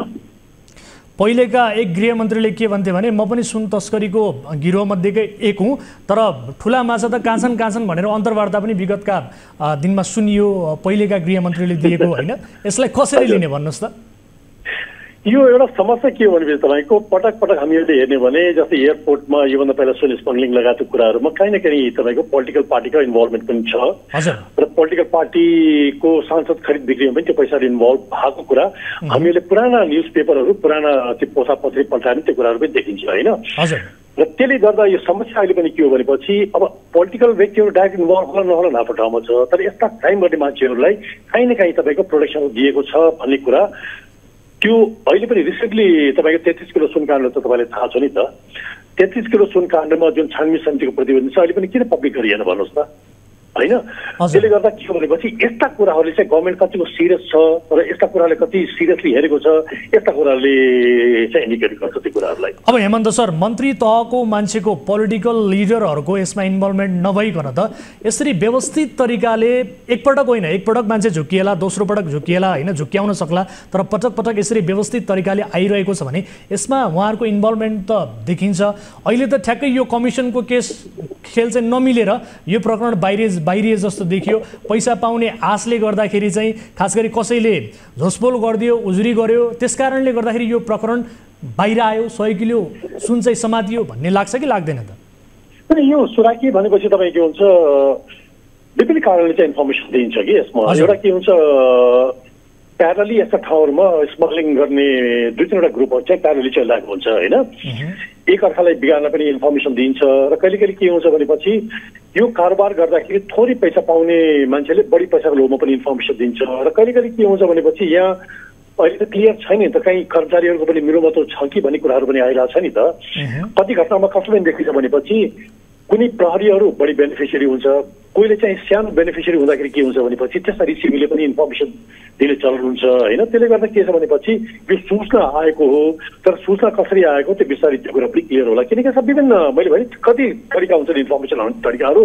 पहिलेका एक गृहमन्त्रीले के भन्थे भने म पनि सुन तस्करीको गिरोहमध्येकै एक हुँ, तर ठुला माछा त कान्छन् भनेर अन्तर्वार्ता पनि विगतका दिनमा सुनियो पहिलेका गृहमन्त्रीले दिएको होइन। यसलाई कसरी लिने भन्नुहोस् त? यो एउटा समस्या के हो भनेपछि तपाईँको पटक पटक हामीहरूले हेर्ने भने जस्तै एयरपोर्टमा योभन्दा पहिला सुन स्मग्लिङ लगाएको कुराहरूमा काहीँ न काहीँ तपाईँको पोलिटिकल पार्टीको इन्भल्भमेन्ट पनि छ र पोलिटिकल पार्टीको सांसद खरिद बिक्रीमा पनि त्यो पैसाले इन्भल्भ भएको कुरा हामीले पुराना न्युज पेपरहरू पुराना त्यो पोसा पत्री पल्टाएर त्यो कुराहरू पनि देखिन्छ होइन। र त्यसले गर्दा यो समस्या अहिले पनि के हो भनेपछि अब पोलिटिकल व्यक्तिहरू डाइरेक्ट इन्भल्भ होला नहोला आफ्नो ठाउँमा छ, तर यस्ता क्राइम गर्ने मान्छेहरूलाई काहीँ न काहीँ तपाईँको प्रोटेक्सन दिएको छ भन्ने कुरा त्यो अहिले पनि रिसेन्टली तपाईँको 33 किलो सुन काण्ड त तपाईँलाई थाहा छ नि त। 33 किलो सुन काण्डमा जुन छानबिन समितिको प्रतिवेदन छ अहिले पनि किन पब्लिक गरिएन भन्नुहोस् त होइन। त्यसले गर्दा के हो भनेपछि यस्ता कुराहरूले चाहिँ गभर्मेन्ट कतिको सिरियस छ र यस्ता कुराले कति सिरियसली हेरेको छ, यस्ता कुराहरूले चाहिँ इन्डिकेट गर्छ त्यो कुराहरूलाई। अब हेमन्त सर, मन्त्री तहको मान्छेको पोलिटिकल लिडरहरूको यसमा इन्भल्भमेन्ट नभइकन त यसरी व्यवस्थित तरिकाले एकपटक होइन, एकपटक मान्छे झुकिएला, दोस्रो पटक झुकिएला होइन, झुक्क्याउन सक्ला, तर पटक पटक यसरी व्यवस्थित तरिकाले आइरहेको छ भने यसमा उहाँहरूको इन्भल्भमेन्ट त देखिन्छ। अहिले त ठ्याक्कै यो कमिसनको केस खेल चाहिँ नमिलेर यो प्रकरण बाहिरिए जस्तो देखियो। पैसा पाउने आशले गर्दाखेरि चाहिँ खास गरी कसैले झोसपोल गरिदियो, उजुरी गर्यो, त्यस कारणले गर्दाखेरि यो प्रकरण बाहिर आयो, 100 किलो सुन चाहिँ समातियो भन्ने लाग्छ कि लाग्दैन त? यो सुराकी भनेपछि तपाईँ के हुन्छ विभिन्न कारणले चाहिँ इन्फर्मेसन दिइन्छ कि यसमा। एउटा के हुन्छ प्यारली यस्ता ठाउँहरूमा स्मग्लिङ गर्ने 2-3वटा ग्रुपहरू चाहिँ प्यारली चलिरहेको हुन्छ होइन। एक अर्कालाई बिगार्न पनि इन्फर्मेसन दिन्छ र कहिले कहिले के हुन्छ भनेपछि यो कारोबार गर्दाखेरि थोरै पैसा पाउने मान्छेले बढी पैसाको लोभमा पनि इन्फर्मेसन दिन्छ र कहिले कहिले के हुन्छ भनेपछि यहाँ अहिले त क्लियर छैन नि त, कहीँ कर्मचारीहरूको पनि मिलोमतो छ कि भन्ने कुराहरू पनि आइरहेको छ नि त। कति घटनामा कसरी देखिन्छ भनेपछि कुनै प्रहरीहरू बढी बेनिफिसियरी हुन्छ, कोहीले चाहिँ सानो बेनिफिसियरी हुँदाखेरि के हुन्छ भनेपछि त्यसरी सिबीले पनि इन्फर्मेसन दिने चलन हुन्छ होइन। त्यसले गर्दा के छ भनेपछि यो सूचना आएको हो, तर सूचना कसरी आएको त्यो बिस्तारै त्यो कुरा पनि क्लियर होला, किनकि सब विभिन्न मैले भने कति तरिका हुन्छ इन्फर्मेसन आउने तरिकाहरू,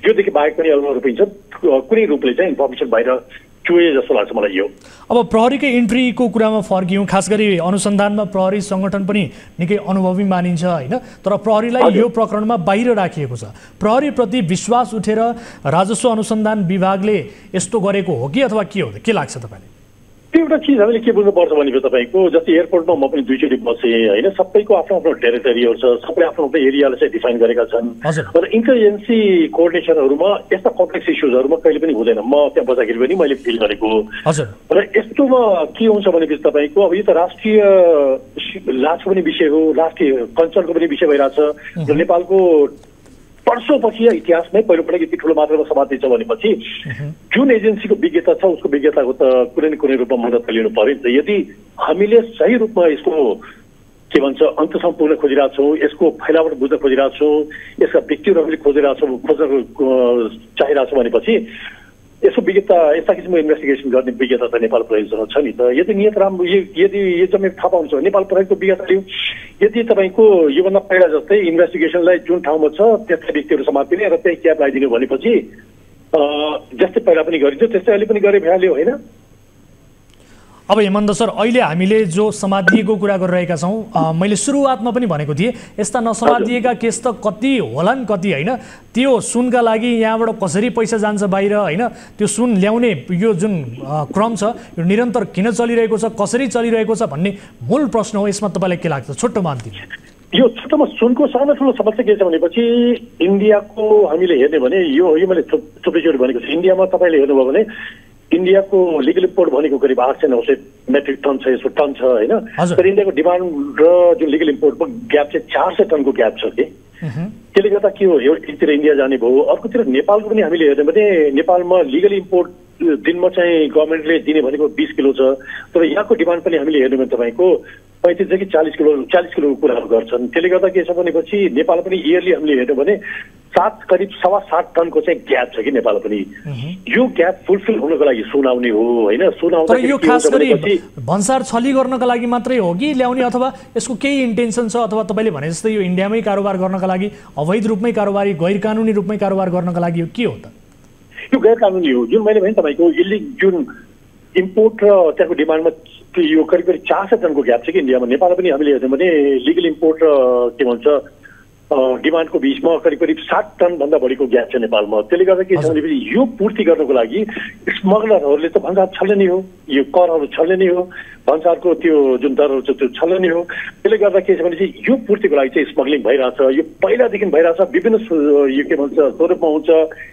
योदेखि बाहेक पनि अरू रूप हुन्छ, कुनै रूपले चाहिँ इन्फर्मेसन बाहिर चुए जस्तो लाग्छ मलाई यो। अब प्रहरीकै इन्ट्रीको कुरामा फर्कियौँ, खास गरी अनुसन्धानमा प्रहरी सङ्गठन पनि निकै अनुभवी मानिन्छ होइन, तर प्रहरीलाई यो प्रकरणमा बाहिर राखिएको छ। प्रहरीप्रति विश्वास उठेर राजस्व अनुसन्धान विभागले यस्तो गरेको हो कि अथवा के हो, के लाग्छ तपाईँले? त्यो एउटा चिज हामीले के बुझ्नुपर्छ भनेको तपाईँको जस्तै एयरपोर्टमा म पनि 2 चोटि बसेँ होइन, सबैको आफ्नो आफ्नो टेरिटोरीहरू छ, सबैले आफ्नो आफ्नो एरियालाई चाहिँ डिफाइन गरेका छन् र इन्टरजेन्सी कोअर्डिनेसनहरूमा यस्ता कम्प्लेक्स इस्युजहरूमा कहिले पनि हुँदैन। म त्यहाँ बस्दाखेरि पनि मैले फिल गरेको र यस्तोमा के हुन्छ भनेपछि तपाईँको अब यो त राष्ट्रिय लाजको पनि विषय हो, राष्ट्रिय कन्सर्नको पनि विषय भइरहेछ र नेपालको वर्षौँपछि इतिहासमै पहिलोपटक यति ठुलो मात्रामा समातेछ भनेपछि जुन एजेन्सीको विज्ञता छ उसको विज्ञताको त कुनै न कुनै रूपमा मद्दत लिनु पर्यो नि त। यदि हामीले सही रूपमा यसको के भन्छ अन्तसम्म पुग्न खोजिरहेछौँ, यसको फैलावट बुझ्न खोजिरहेछौँ, यसका व्यक्तिहरू हामीले खोज्न चाहिरहेछौँ भनेपछि यसको विज्ञता यस्ता किसिमको इन्भेस्टिगेसन गर्ने विज्ञता त नेपाल प्रहरीसँग छ नि त। यदि नियत राम्रो यदि यो जम्मै थाहा पाउँछ नेपाल प्रहरीको विज्ञता लियो, यदि तपाईँको योभन्दा पहिला जस्तै इन्भेस्टिगेसनलाई जुन ठाउँमा छ त्यस्ता व्यक्तिहरू समातिने र त्यही क्याब लगाइदिनु भनेपछि जस्तै पहिला पनि गरिन्थ्यो त्यस्तै अहिले पनि गरे भइहाल्यो होइन। अब हेमन्त सर, अहिले हामीले जो समातिएको कुरा गरिरहेका छौँ, मैले सुरुवातमा पनि भनेको थिएँ यस्ता नसमातिएका केस त कति होलान् कति होइन, त्यो सुनका लागि यहाँबाट कसरी पैसा जान्छ बाहिर होइन, त्यो सुन ल्याउने यो जुन क्रम छ यो निरन्तर किन चलिरहेको छ, कसरी चलिरहेको छ भन्ने मूल प्रश्न हो। यसमा तपाईँलाई के लाग्छ छोटोमा अन्तिम? यो छोटोमा सुनको सानो ठुलो समस्या के छ भनेपछि इन्डियाको हामीले हेर्ने भने यो मैले थुप्रै भनेको छु, इन्डियामा तपाईँले हेर्नुभयो भने इन्डियाको लिगल इम्पोर्ट भनेको करिब 800-900 मेट्रिक टन छ, यसो टन छ होइन, तर इन्डियाको डिमान्ड र जुन लिगल इम्पोर्टको ग्याप चाहिँ 400 टनको ग्याप छ कि। त्यसले गर्दा के हो, एकतिर इन्डिया जाने भयो, अर्कोतिर नेपालको पनि हामीले हेर्ने भने नेपालमा लिगल इम्पोर्ट दिनमा चाहिँ गभर्मेन्टले दिने भनेको 20 किलो छ, तर यहाँको डिमान्ड पनि हामीले हेर्ने भने तपाईँको 35 कि 40 किलोको कुराहरू गर्छन्। त्यसले गर्दा के छ भनेपछि नेपाल पनि इयरली हामीले हेर्यौँ भने करिब 7.25 टनको चाहिँ ग्याप छ कि नेपाल पनि। यो ग्याप फुलफिल हुनको लागि सुनाउने हो होइन, तर यो खास गरी भन्सार छली गर्नका लागि मात्रै हो कि ल्याउने, अथवा यसको केही इन्टेन्सन छ, अथवा तपाईँले भने जस्तै यो इन्डियामै कारोबार गर्नका लागि अवैध रूपमै कारोबारी गैर कानुनी रूपमै कारोबार गर्नका लागि यो के हो त? यो गैर कानुनी हो, जुन मैले भने तपाईँको जुन इम्पोर्ट र त्यहाँको डिमान्डमा यो करिब 400 टनको ग्याप छ कि इन्डियामा। नेपालमा पनि हामीले हेर्यौँ भने लिगल इम्पोर्ट र के भन्छ डिमान्डको बिचमा करिब 60 टनभन्दा बढीको ग्याप छ नेपालमा। त्यसले गर्दा के छ भनेपछि यो पूर्ति गर्नको लागि स्मगलरहरूले त भन्सार छल्ने नै हो, यो करहरू छल्ने नै हो, भन्सारको त्यो जुन दरहरू छ त्यो छल्ने नै हो। त्यसले गर्दा के छ भनेपछि यो पूर्तिको लागि चाहिँ स्मग्लिङ भइरहेछ, यो पहिलादेखि भइरहेछ, विभिन्न यो के भन्छ स्वरूपमा हुन्छ,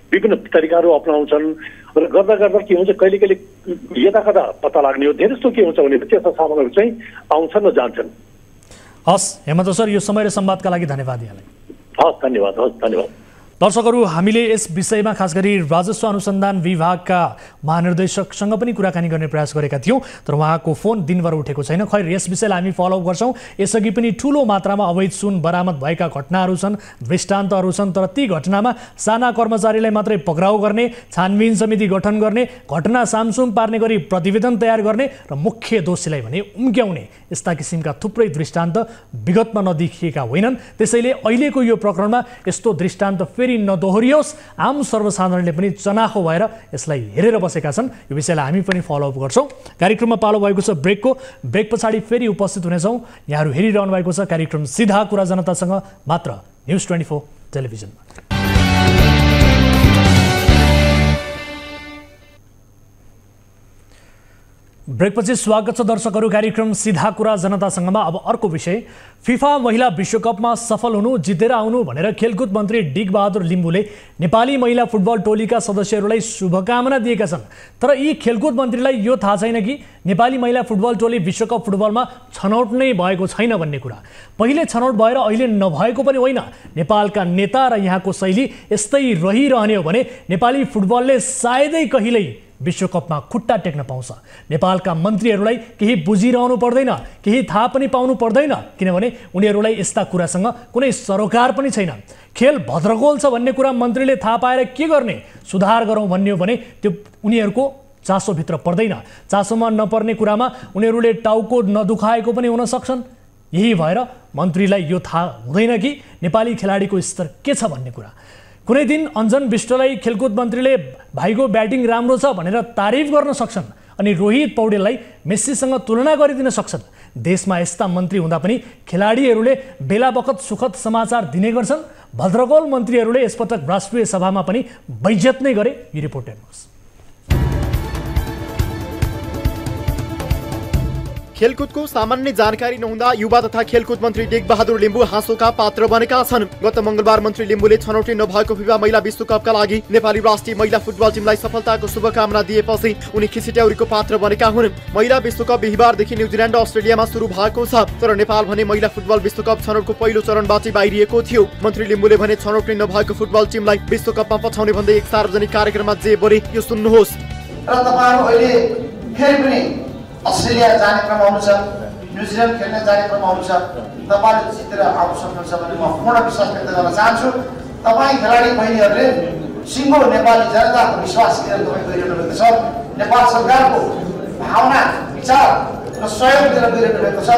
विभिन्न तरिकाहरू अपनाउँछन् र गर्दा गर्दा के हुन्छ कहिले कहिले यता कता पत्ता लाग्ने हो। धेरै जस्तो के हुन्छ भनेपछि यस्ता सामानहरू चाहिँ आउँछन् र जान्छन्। हस् हेमन्त सर, यो समय र संवादका लागि धन्यवाद यहाँलाई। हस् धन्यवाद। हस् धन्यवाद। दर्शकहरू, हामीले यस विषयमा खास गरी राजस्व अनुसन्धान विभागका महानिर्देशकसँग पनि कुराकानी गर्ने प्रयास गरेका थियौँ, तर उहाँको फोन दिनभर उठेको छैन। खैर, यस विषयलाई हामी फलोअप गर्छौँ। यसअघि पनि ठुलो मात्रामा अवैध सुन बरामद भएका घटनाहरू छन्, दृष्टान्तहरू छन्, तर ती घटनामा साना कर्मचारीलाई मात्रै पक्राउ गर्ने, छानबिन समिति गठन गर्ने, घटना सामसुम पार्ने गरी प्रतिवेदन तयार गर्ने र मुख्य दोषीलाई भने उम्क्याउने यस्ता किसिमका थुप्रै दृष्टान्त विगतमा नदेखिएका होइनन्। त्यसैले अहिलेको यो प्रकरणमा यस्तो दृष्टान्त फेरि नदोहोरियोस्, आम सर्वसाधारणले पनि चनाखो भएर यसलाई हेरेर बसेका छन्। यो विषयलाई हामी पनि फलोअप गर्छौँ। कार्यक्रममा पालो भएको छ ब्रेकको। ब्रेक पछाडि फेरि उपस्थित हुनेछौँ। यहाँहरू हेरिरहनु भएको छ कार्यक्रम सीधा कुरा जनतासँग, मात्र न्युज 24 टेलिभिजनमा। ब्रेकपछि स्वागत छ दर्शकहरू। कार्यक्रम सीधा कुरा जनतासँगमा अब अर्को विषय, फिफा महिला विश्वकपमा सफल हुनु, जितेर आउनु भनेर खेलकुद मन्त्री डिगबहादुर लिम्बुले नेपाली महिला फुटबल टोलीका सदस्यहरूलाई शुभकामना दिएका छन्। तर यी खेलकुद मन्त्रीलाई यो थाहा छैन कि नेपाली महिला फुटबल टोली विश्वकप फुटबलमा छनौट नै भएको छैन भन्ने कुरा। पहिले छनौट भएर अहिले नभएको पनि होइन। नेपालका नेता र यहाँको शैली यस्तै रहिरहने हो भने नेपाली फुटबलले सायदै कहिल्यै विश्वकपमा खुट्टा टेक्न पाउँछ। नेपालका मन्त्रीहरूलाई केही बुझिरहनु पर्दैन, केही थाहा पनि पाउनु पर्दैन, किनभने उनीहरूलाई यस्ता कुरासँग कुनै सरोकार पनि छैन। खेल भद्रगोल छ भन्ने कुरा मन्त्रीले थाहा पाएर के गर्ने? सुधार गरौँ भन्ने हो भने त्यो उनीहरूको चासोभित्र पर्दैन। चासोमा नपर्ने कुरामा उनीहरूले टाउको नदुखाएको पनि हुन सक्छन्। यही भएर मन्त्रीलाई यो थाहा हुँदैन कि नेपाली खेलाडीको स्तर के छ भन्ने कुरा। कुनै दिन अन्जन विष्टलाई खेलकुद मन्त्रीले भाइको ब्याटिङ राम्रो छ भनेर तारिफ गर्न सक्छन् अनि रोहित पौडेललाई मेस्सीसँग तुलना गरिदिन सक्छन्। देशमा यस्ता मन्त्री हुँदा पनि खेलाडीहरूले बेला बखत सुखद समाचार दिने गर्छन्। भद्रगोल मन्त्रीहरूले यसपटक राष्ट्रिय सभामा पनि बेइज्जत नै गरे। यो रिपोर्ट हेर्नुहोस्। खेलकुदको सामान्य जानकारी नहुँदा युवा तथा खेलकुद मन्त्री डिगबहादुर लिम्बु हाँसोका पात्र बनेका छन्। गत मंगलबार मन्त्री लिम्बुले छनौटे नभएको फिफा महिला विश्वकपका लागि नेपाली राष्ट्रिय महिला फुटबल टिमलाई सफलताको शुभकामना दिएपछि उनी खिसिट्याउरीको पात्र बनेका हुन्। महिला विश्वकप बिहीबारदेखि न्युजिल्यान्ड र अस्ट्रेलियामा सुरु भएको छ, तर नेपाल भने महिला फुटबल विश्वकप छनौटको पहिलो चरणबाट बाहिरिएको थियो। मन्त्री लिम्बुले भने छनौटे नभएको फुटबल टिमलाई विश्वकपमा पठाउने भन्दै एक सार्वजनिक कार्यक्रममा जे बोले यो सुन्नुहोस्। र तपाईहरु अहिले फेरि पनि अस्ट्रेलिया जाने क्रम आउनु छ, न्युजिल्यान्ड खेल्ने जाने क्रम आउनु छ। तपाईले जितेर आउन सक्नुहुन्छ भन्ने म पूर्ण विश्वास व्यक्त गर्न चाहन्छु। तपाई खेलाडी बहिनीहरूले सिङ्गो नेपाली जनताको विश्वास लिएर तपाईँ गइरहनु भएको छ। नेपाल सरकारको भावना, विचार र सहयोग दिएर गइरहनु भएको छ।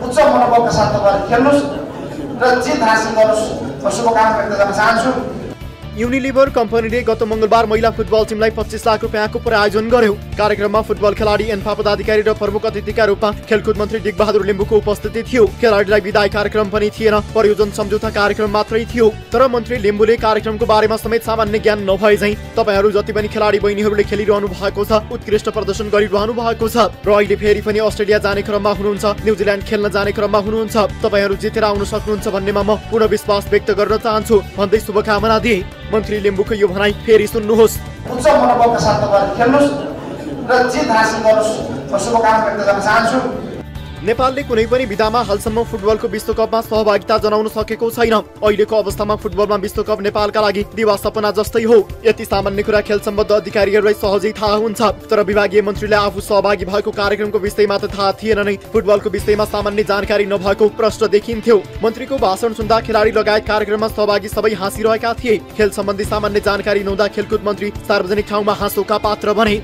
उच्च मनोबलका साथ तपाईले खेल्नुहोस् र जित हासिल गर्नुहोस्। म शुभकामना व्यक्त गर्न चाहन्छु। युनिलिभर कम्पनीले गत मंगलबार महिला फुटबल टिमलाई 25 लाख रुपियाँको प्रायोजन गर्यो। कार्यक्रममा फुटबल खेलाडी एन्फा पदाधिकारी र प्रमुख अतिथिका रूपमा खेलकुद मन्त्री डिगबहादुर लिम्बुको उपस्थिति थियो। खेलाडीलाई विदाई कार्यक्रम पनि थिएन, परियोजन सम्झौता कार्यक्रम मात्रै थियो। तर मन्त्री लिम्बुले कार्यक्रमको बारेमा समेत सामान्य ज्ञान नभए झैं तपाईहरू जति पनि खेलाडी बहिनीहरूले खेलिरहनु भएको छ, उत्कृष्ट प्रदर्शन गरिरहनु भएको छ र अहिले फेरि पनि अस्ट्रेलिया जाने क्रममा हुनुहुन्छ, न्युजिल्यान्ड खेल्न जाने क्रममा हुनुहुन्छ। तपाईहरू जितेर आउन सक्नुहुन्छ भन्नेमा म पूर्ण विश्वास व्यक्त गर्न चाहन्छु भन्दै शुभकामना दिए। मन्त्री लिम्बुको यो भनाइ फेरि सुन्नुहोस्। उच्च मनोबलका साथ तपाईले खेल्नुहोस् र जित हासिल गर्नुहोस्। म शुभकामना व्यक्त गर्न चाहन्छु। नेपालले कुनै पनि विधामा हालसम्म फुटबलको विश्वकपमा सहभागिता जनाउन सकेको छैन। अहिलेको अवस्थामा फुटबलमा विश्वकप नेपालका लागि दिवा सपना जस्तै हो। यति सामान्य कुरा खेल सम्बद्ध अधिकारीहरूलाई सहजै थाहा हुन्छ, तर विभागीय मन्त्रीले आफू सहभागी भएको कार्यक्रमको विषयमा त थाहा थिएन नै। फुटबलको विषयमा सामान्य जानकारी नभएको प्रश्न देखिन्थ्यो। मन्त्रीको भाषण सुन्दा खेलाडी लगायत कार्यक्रममा सहभागी सबै हाँसिरहेका थिए। खेल सम्बन्धी सामान्य जानकारी नहुँदा खेलकुद मन्त्री सार्वजनिक ठाउँमा हाँसोका पात्र बने।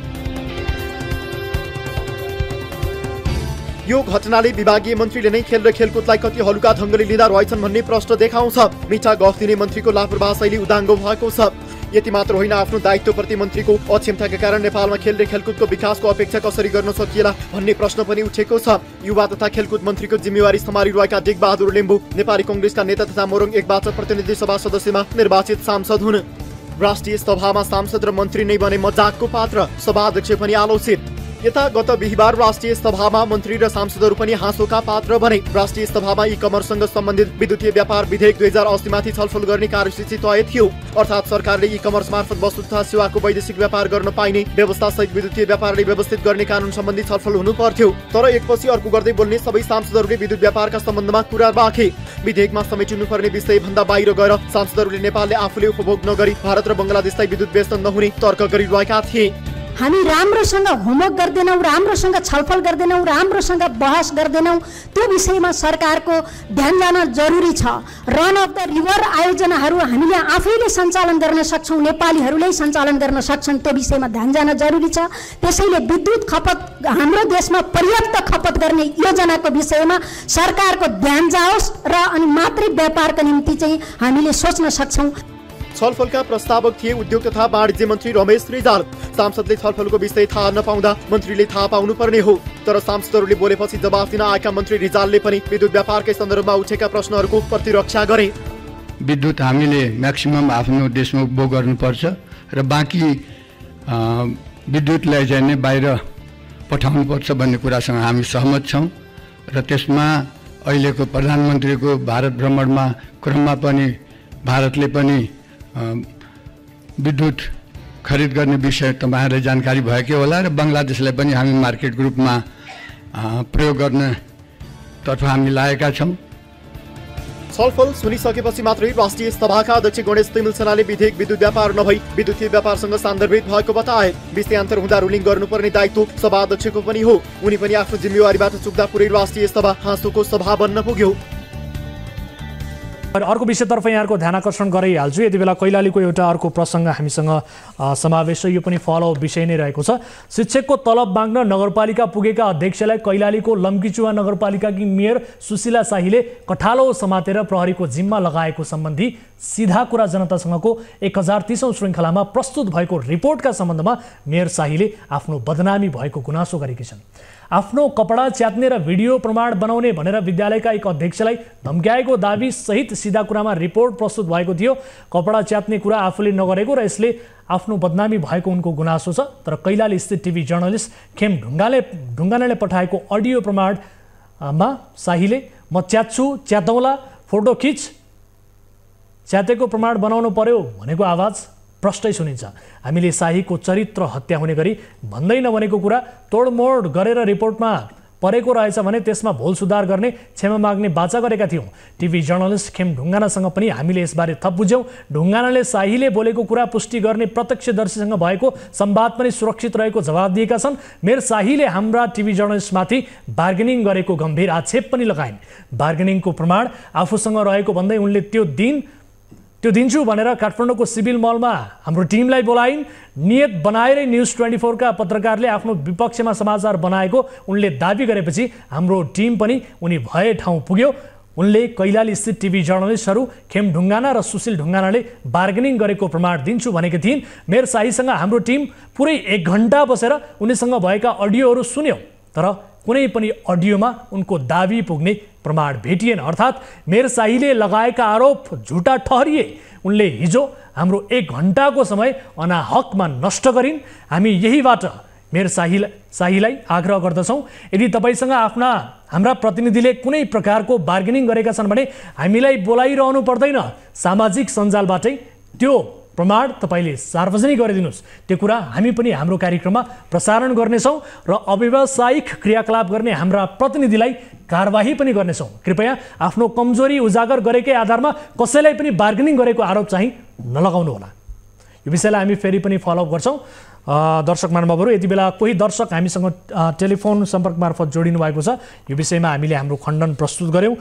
यो घटनाले विभागीय मन्त्रीले नै खेल र खेलकुदलाई कति हलुका ढङ्गले लिँदा रहेछन् भन्ने प्रश्न देखाउँछ। मिठा गफ दिने मन्त्रीको लापरवाह शैली उदाङ्गो भएको छ। यति मात्र होइन, आफ्नो दायित्वप्रति मन्त्रीको अक्षमताका कारण नेपालमा खेल र खेलकुदको विकासको अपेक्षा कसरी गर्न सकिएला भन्ने प्रश्न पनि उठेको छ। युवा तथा खेलकुद मन्त्रीको जिम्मेवारी सम्हालिरहेका डिगबहादुर लिम्बु नेपाली कांग्रेसका नेता तथा मोरङ 1बाट प्रतिनिधि सभा सदस्यमा निर्वाचित सांसद हुन्। राष्ट्रिय सभामा सांसद र मन्त्री नै बने मजाकको पात्र, सभाध्यक्ष पनि आलोचित। यता गत बिहीबार राष्ट्रिय सभामा मन्त्री र सांसदहरू पनि हाँसोका पात्र बने। राष्ट्रिय सभामा ई कमर्ससँग सम्बन्धित विद्युतीय व्यापार विधेयक 2080 माथि छलफल गर्ने कार्यसूची तय थियो। अर्थात् सरकारले ई कमर्स मार्फत वस्तु तथा सेवाको वैदेशिक व्यापार गर्न पाइने व्यवस्था सहित विद्युतीय व्यापारले व्यवस्थित गर्ने कानून सम्बन्धी छलफल हुनु पर्थ्यो। तर एकपछि अर्को गर्दै बोल्ने सबै सांसदहरूले विद्युत व्यापारका सम्बन्धमा कुरा राखे। विधेयकमा समेटिनुपर्ने विषय भन्दा बाहिर गएर सांसदहरूले नेपालले आफूले उपभोग नगरी भारत र बंगलादेशलाई विद्युत बेच्न नहुने तर्क गरिरहेका थिए। हामी राम्रोसँग होमवर्क गर्दैनौँ, राम्रोसँग छलफल गर्दैनौँ, राम्रोसँग बहस गर्दैनौँ। त्यो विषयमा सरकारको ध्यान जान जरुरी छ। रन अफ द रिभर आयोजनाहरू हामीले आफैले सञ्चालन गर्न सक्छौँ, नेपालीहरूले सञ्चालन गर्न सक्छन्। त्यो विषयमा ध्यान जान जरुरी छ। त्यसैले विद्युत खपत हाम्रो देशमा पर्याप्त खपत गर्ने योजनाको विषयमा सरकारको ध्यान जाओस् र अनि मात्रै व्यापारका निम्ति चाहिँ हामीले सोच्न सक्छौँ। छलफलका प्रस्तावक थिए उद्योग तथा वाणिज्य मन्त्री रमेश रिजाल। सांसदले छलफलको विषय थाहा नपाउँदा मन्त्रीले थाहा पाउनुपर्ने हो। तर सांसदहरूले बोलेपछि जवाफ दिन आएका मन्त्री रिजालले पनि विद्युत व्यापारकै सन्दर्भमा उठेका प्रश्नहरूको प्रतिरक्षा गरे। विद्युत हामीले म्याक्सिमम आफ्नो देशमा उपभोग गर्नुपर्छ र बाँकी विद्युतलाई चाहिँ बाहिर पठाउनुपर्छ भन्ने कुरासँग हामी सहमत छौँ र त्यसमा अहिलेको प्रधानमन्त्रीको भारत भ्रमणमा क्रममा पनि भारतले पनि विद्युत खरिद गर्ने विषय तपाईँहरूलाई जानकारी भएकै होला र बङ्गलादेशलाई पनि हामी मार्केट ग्रुपमा प्रयोग गर्नेतर्फ हामी लागेका छौँ। छलफल सुनिसकेपछि मात्रै राष्ट्रिय सभाका अध्यक्ष गणेश तिमिल्सनाले विधेयक विद्युत व्यापार नभई विद्युतीय व्यापारसँग सान्दर्भित भएको बताए। विषयान्तर हुँदा रुलिङ गर्नुपर्ने दायित्व सभा अध्यक्षको पनि हो। उनी पनि आफ्नो जिम्मेवारीबाट चुक्दा पुरै राष्ट्रिय सभा हाँसोको सभा बन्न पुग्यो। अर्को विषयतर्फ यहाँको ध्यान आकर्षण गराइहाल्छु। यति बेला कैलालीको एउटा अर्को प्रसङ्ग हामीसँग समावेश छ। यो पनि फलो विषय नै रहेको छ। शिक्षकको तलब माग्न नगरपालिका पुगेका अध्यक्षलाई कैलालीको लम्कीचुवा नगरपालिकाकी मेयर सुशीला शाहीले कठालो समातेर प्रहरीको जिम्मा लगाएको सम्बन्धी सिधा कुरा जनतासँगको 1030औं श्रृङ्खलामा प्रस्तुत भएको रिपोर्टका सम्बन्धमा मेयर शाहीले आफ्नो बदनामी भएको गुनासो गरेकी छन्। आफ्नो कपडा च्यात्ने र भिडियो प्रमाण बनाउने भनेर विद्यालयका एक अध्यक्षलाई धम्क्याएको दाबी सहित सिधा कुरामा रिपोर्ट प्रस्तुत भएको थियो। कपडा च्यात्ने कुरा आफूले नगरेको र यसले आफ्नो बदनामी भएको उनको गुनासो छ। तर कैलाली स्थित टिभी जर्नलिस्ट खेम ढुङ्गानाले पठाएको अडियो प्रमाणमा शाहीले म च्यात्छु, च्यातौँला, फोटो खिच, च्यातेको प्रमाण बनाउनु पर्यो भनेको आवाज प्रष्टै सुनिन्छ। हामीले शाहीको चरित्र हत्या हुने गरी भन्दै नभनेको कुरा तोडमोड गरेर रिपोर्टमा परेको रहेछ भने त्यसमा भोल सुधार गर्ने, क्षमा माग्ने बाचा गरेका थियौँ। टिभी जर्नलिस्ट खेम ढुङ्गानासँग पनि हामीले यसबारे थप बुझ्यौँ। ढुङ्गानाले शाहीले बोलेको कुरा पुष्टि गर्ने प्रत्यक्षदर्शीसँग भएको संवाद पनि सुरक्षित रहेको जवाब दिएका छन्। मेयर शाहीले हाम्रा टिभी जर्नलिस्टमाथि बार्गेनिङ गरेको गम्भीर आक्षेप पनि लगाइन्। बार्गेनिङको प्रमाण आफूसँग रहेको भन्दै उनले त्यो दिन्छु भनेर काठमाडौँको सिभिल मलमा हाम्रो टिमलाई बोलाइन्। नियत बनाएरै न्युज 24 का पत्रकारले आफ्नो विपक्षमा समाचार बनाएको उनले दाबी गरेपछि हाम्रो टिम पनि उनी भए ठाउँ पुग्यो। उनले कैलाली स्थित टिभी जर्नलिस्टहरू खेम ढुङ्गाना र सुशील ढुङ्गानाले बार्गेनिङ गरेको प्रमाण दिन्छु भनेकी थिइन्। मेयर शाहीसँग हाम्रो टिम पुरै 1 घण्टा बसेर उनीसँग भएका अडियोहरू सुन्यौँ, तर कुनै पनि अडियोमा उनको दाबी पुग्ने प्रमाण भेटिएन। अर्थात् मेयर शाहीले लगाएका आरोप झुटा ठहरिए। उनले हिजो हाम्रो 1 घण्टाको समय अनाहकमा नष्ट गरिन्। हामी यहीबाट मेयर शाहीलाई आग्रह गर्दछौँ, यदि तपाईँसँग हाम्रा प्रतिनिधिले कुनै प्रकारको बार्गेनिङ गरेका छन् भने हामीलाई बोलाइरहनु पर्दैन। सामाजिक सञ्जालबाटै त्यो प्रमाण तपाईँले सार्वजनिक गरिदिनुहोस्। त्यो कुरा हामी पनि हाम्रो कार्यक्रममा प्रसारण गर्नेछौँ र अव्यावसायिक क्रियाकलाप गर्ने हाम्रा प्रतिनिधिलाई कारबाही पनि गर्नेछौँ। कृपया आफ्नो कमजोरी उजागर गरेकै आधारमा कसैलाई पनि बार्गेनिङ गरेको आरोप चाहिँ नलगाउनुहोला। यो विषयलाई हामी फेरि पनि फलोअप गर्छौँ। दर्शक महानुभावहरू, यति बेला कोही दर्शक हामीसँग टेलिफोन सम्पर्क मार्फत जोडिनु भएको छ। यो विषयमा हामीले हाम्रो खण्डन प्रस्तुत गऱ्यौँ।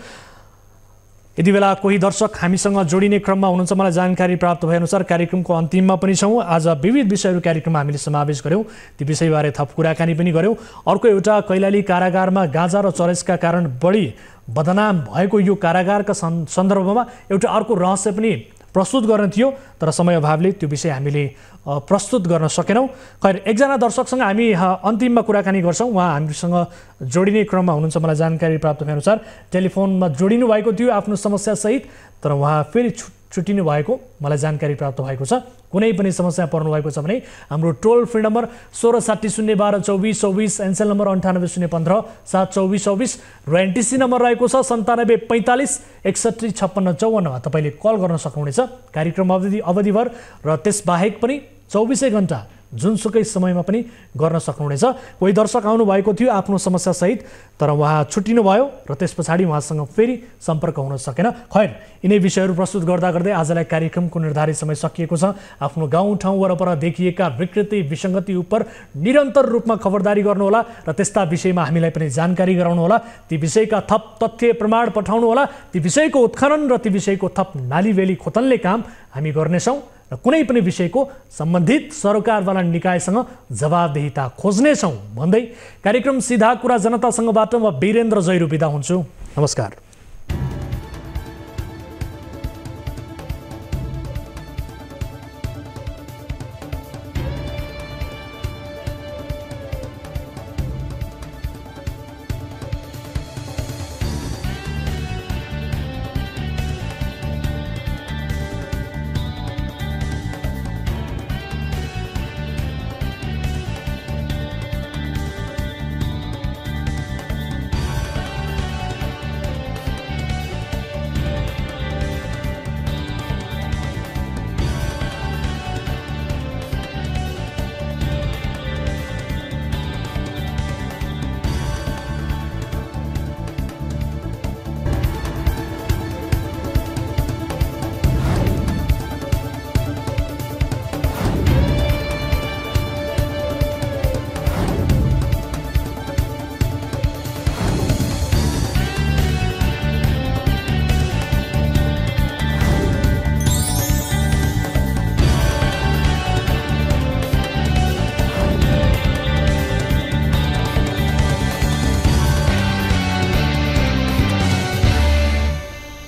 यति बेला कोही दर्शक हामीसँग जोडिने क्रममा हुनुहुन्छ। मलाई जानकारी प्राप्त भएअनुसार कार्यक्रमको अन्तिममा पनि छौँ। आज विविध विषयहरू कार्यक्रममा हामीले समावेश गऱ्यौँ। ती विषयबारे थप कुराकानी पनि गऱ्यौँ। अर्को एउटा कैलाली कारागारमा गाँजा र चरसका कारण बढी बदनाम भएको यो कारागारका सन्दर्भमा एउटा अर्को रहस्य पनि प्रस्तुत गर्न थियो, तर समय अभावले त्यो विषय हामीले प्रस्तुत गर्न सकेनौँ। खैर, एकजना दर्शकसँग हामी अन्तिममा कुराकानी गर्छौँ। उहाँ हामीसँग जोडिने क्रममा हुनुहुन्छ। मलाई जानकारी प्राप्त भएअनुसार टेलिफोनमा जोडिनु भएको थियो आफ्नो समस्यासहित, तर उहाँ फेरि छुट्टिनु भएको मलाई जानकारी प्राप्त भएको छ। कुनै पनि समस्या पर्नु भएको छ भने हाम्रो टोल फ्री नम्बर 1660122424, एनसेल नम्बर 9801572424 र एनटिसी नम्बर रहेको छ 9745615654मा तपाईँले कल गर्न सक्नुहुनेछ कार्यक्रम अवधिभर, र त्यसबाहेक पनि 24 घण्टा जुनसुकै समयमा पनि गर्न सक्नुहुनेछ। कोही दर्शक आउनु भएको थियो आफ्नो समस्यासहित, तर उहाँ छुट्टिनु भयो र त्यस पछाडि उहाँसँग फेरि सम्पर्क हुन सकेन। खैर, यिनै विषयहरू प्रस्तुत गर्दा गर्दै आजलाई कार्यक्रमको निर्धारित समय सकिएको छ। आफ्नो गाउँ ठाउँ वरपर देखिएका विकृति विसङ्गति उप निरन्तर रूपमा खबरदारी गर्नुहोला र त्यस्ता विषयमा हामीलाई पनि जानकारी गराउनुहोला। ती विषयका थप तथ्य प्रमाण पठाउनुहोला। ती विषयको उत्खनन र ती विषयको थप नालीबेली खोतल्ने काम हामी गर्नेछौँ र कुनै पनि विषयको सम्बन्धित सरकारवाला निकायसँग जवाबदेहिता खोज्नेछौँ भन्दै कार्यक्रम सिधा कुरा जनतासँगबाट म वीरेन्द्र जैरू बिदा हुन्छु। नमस्कार।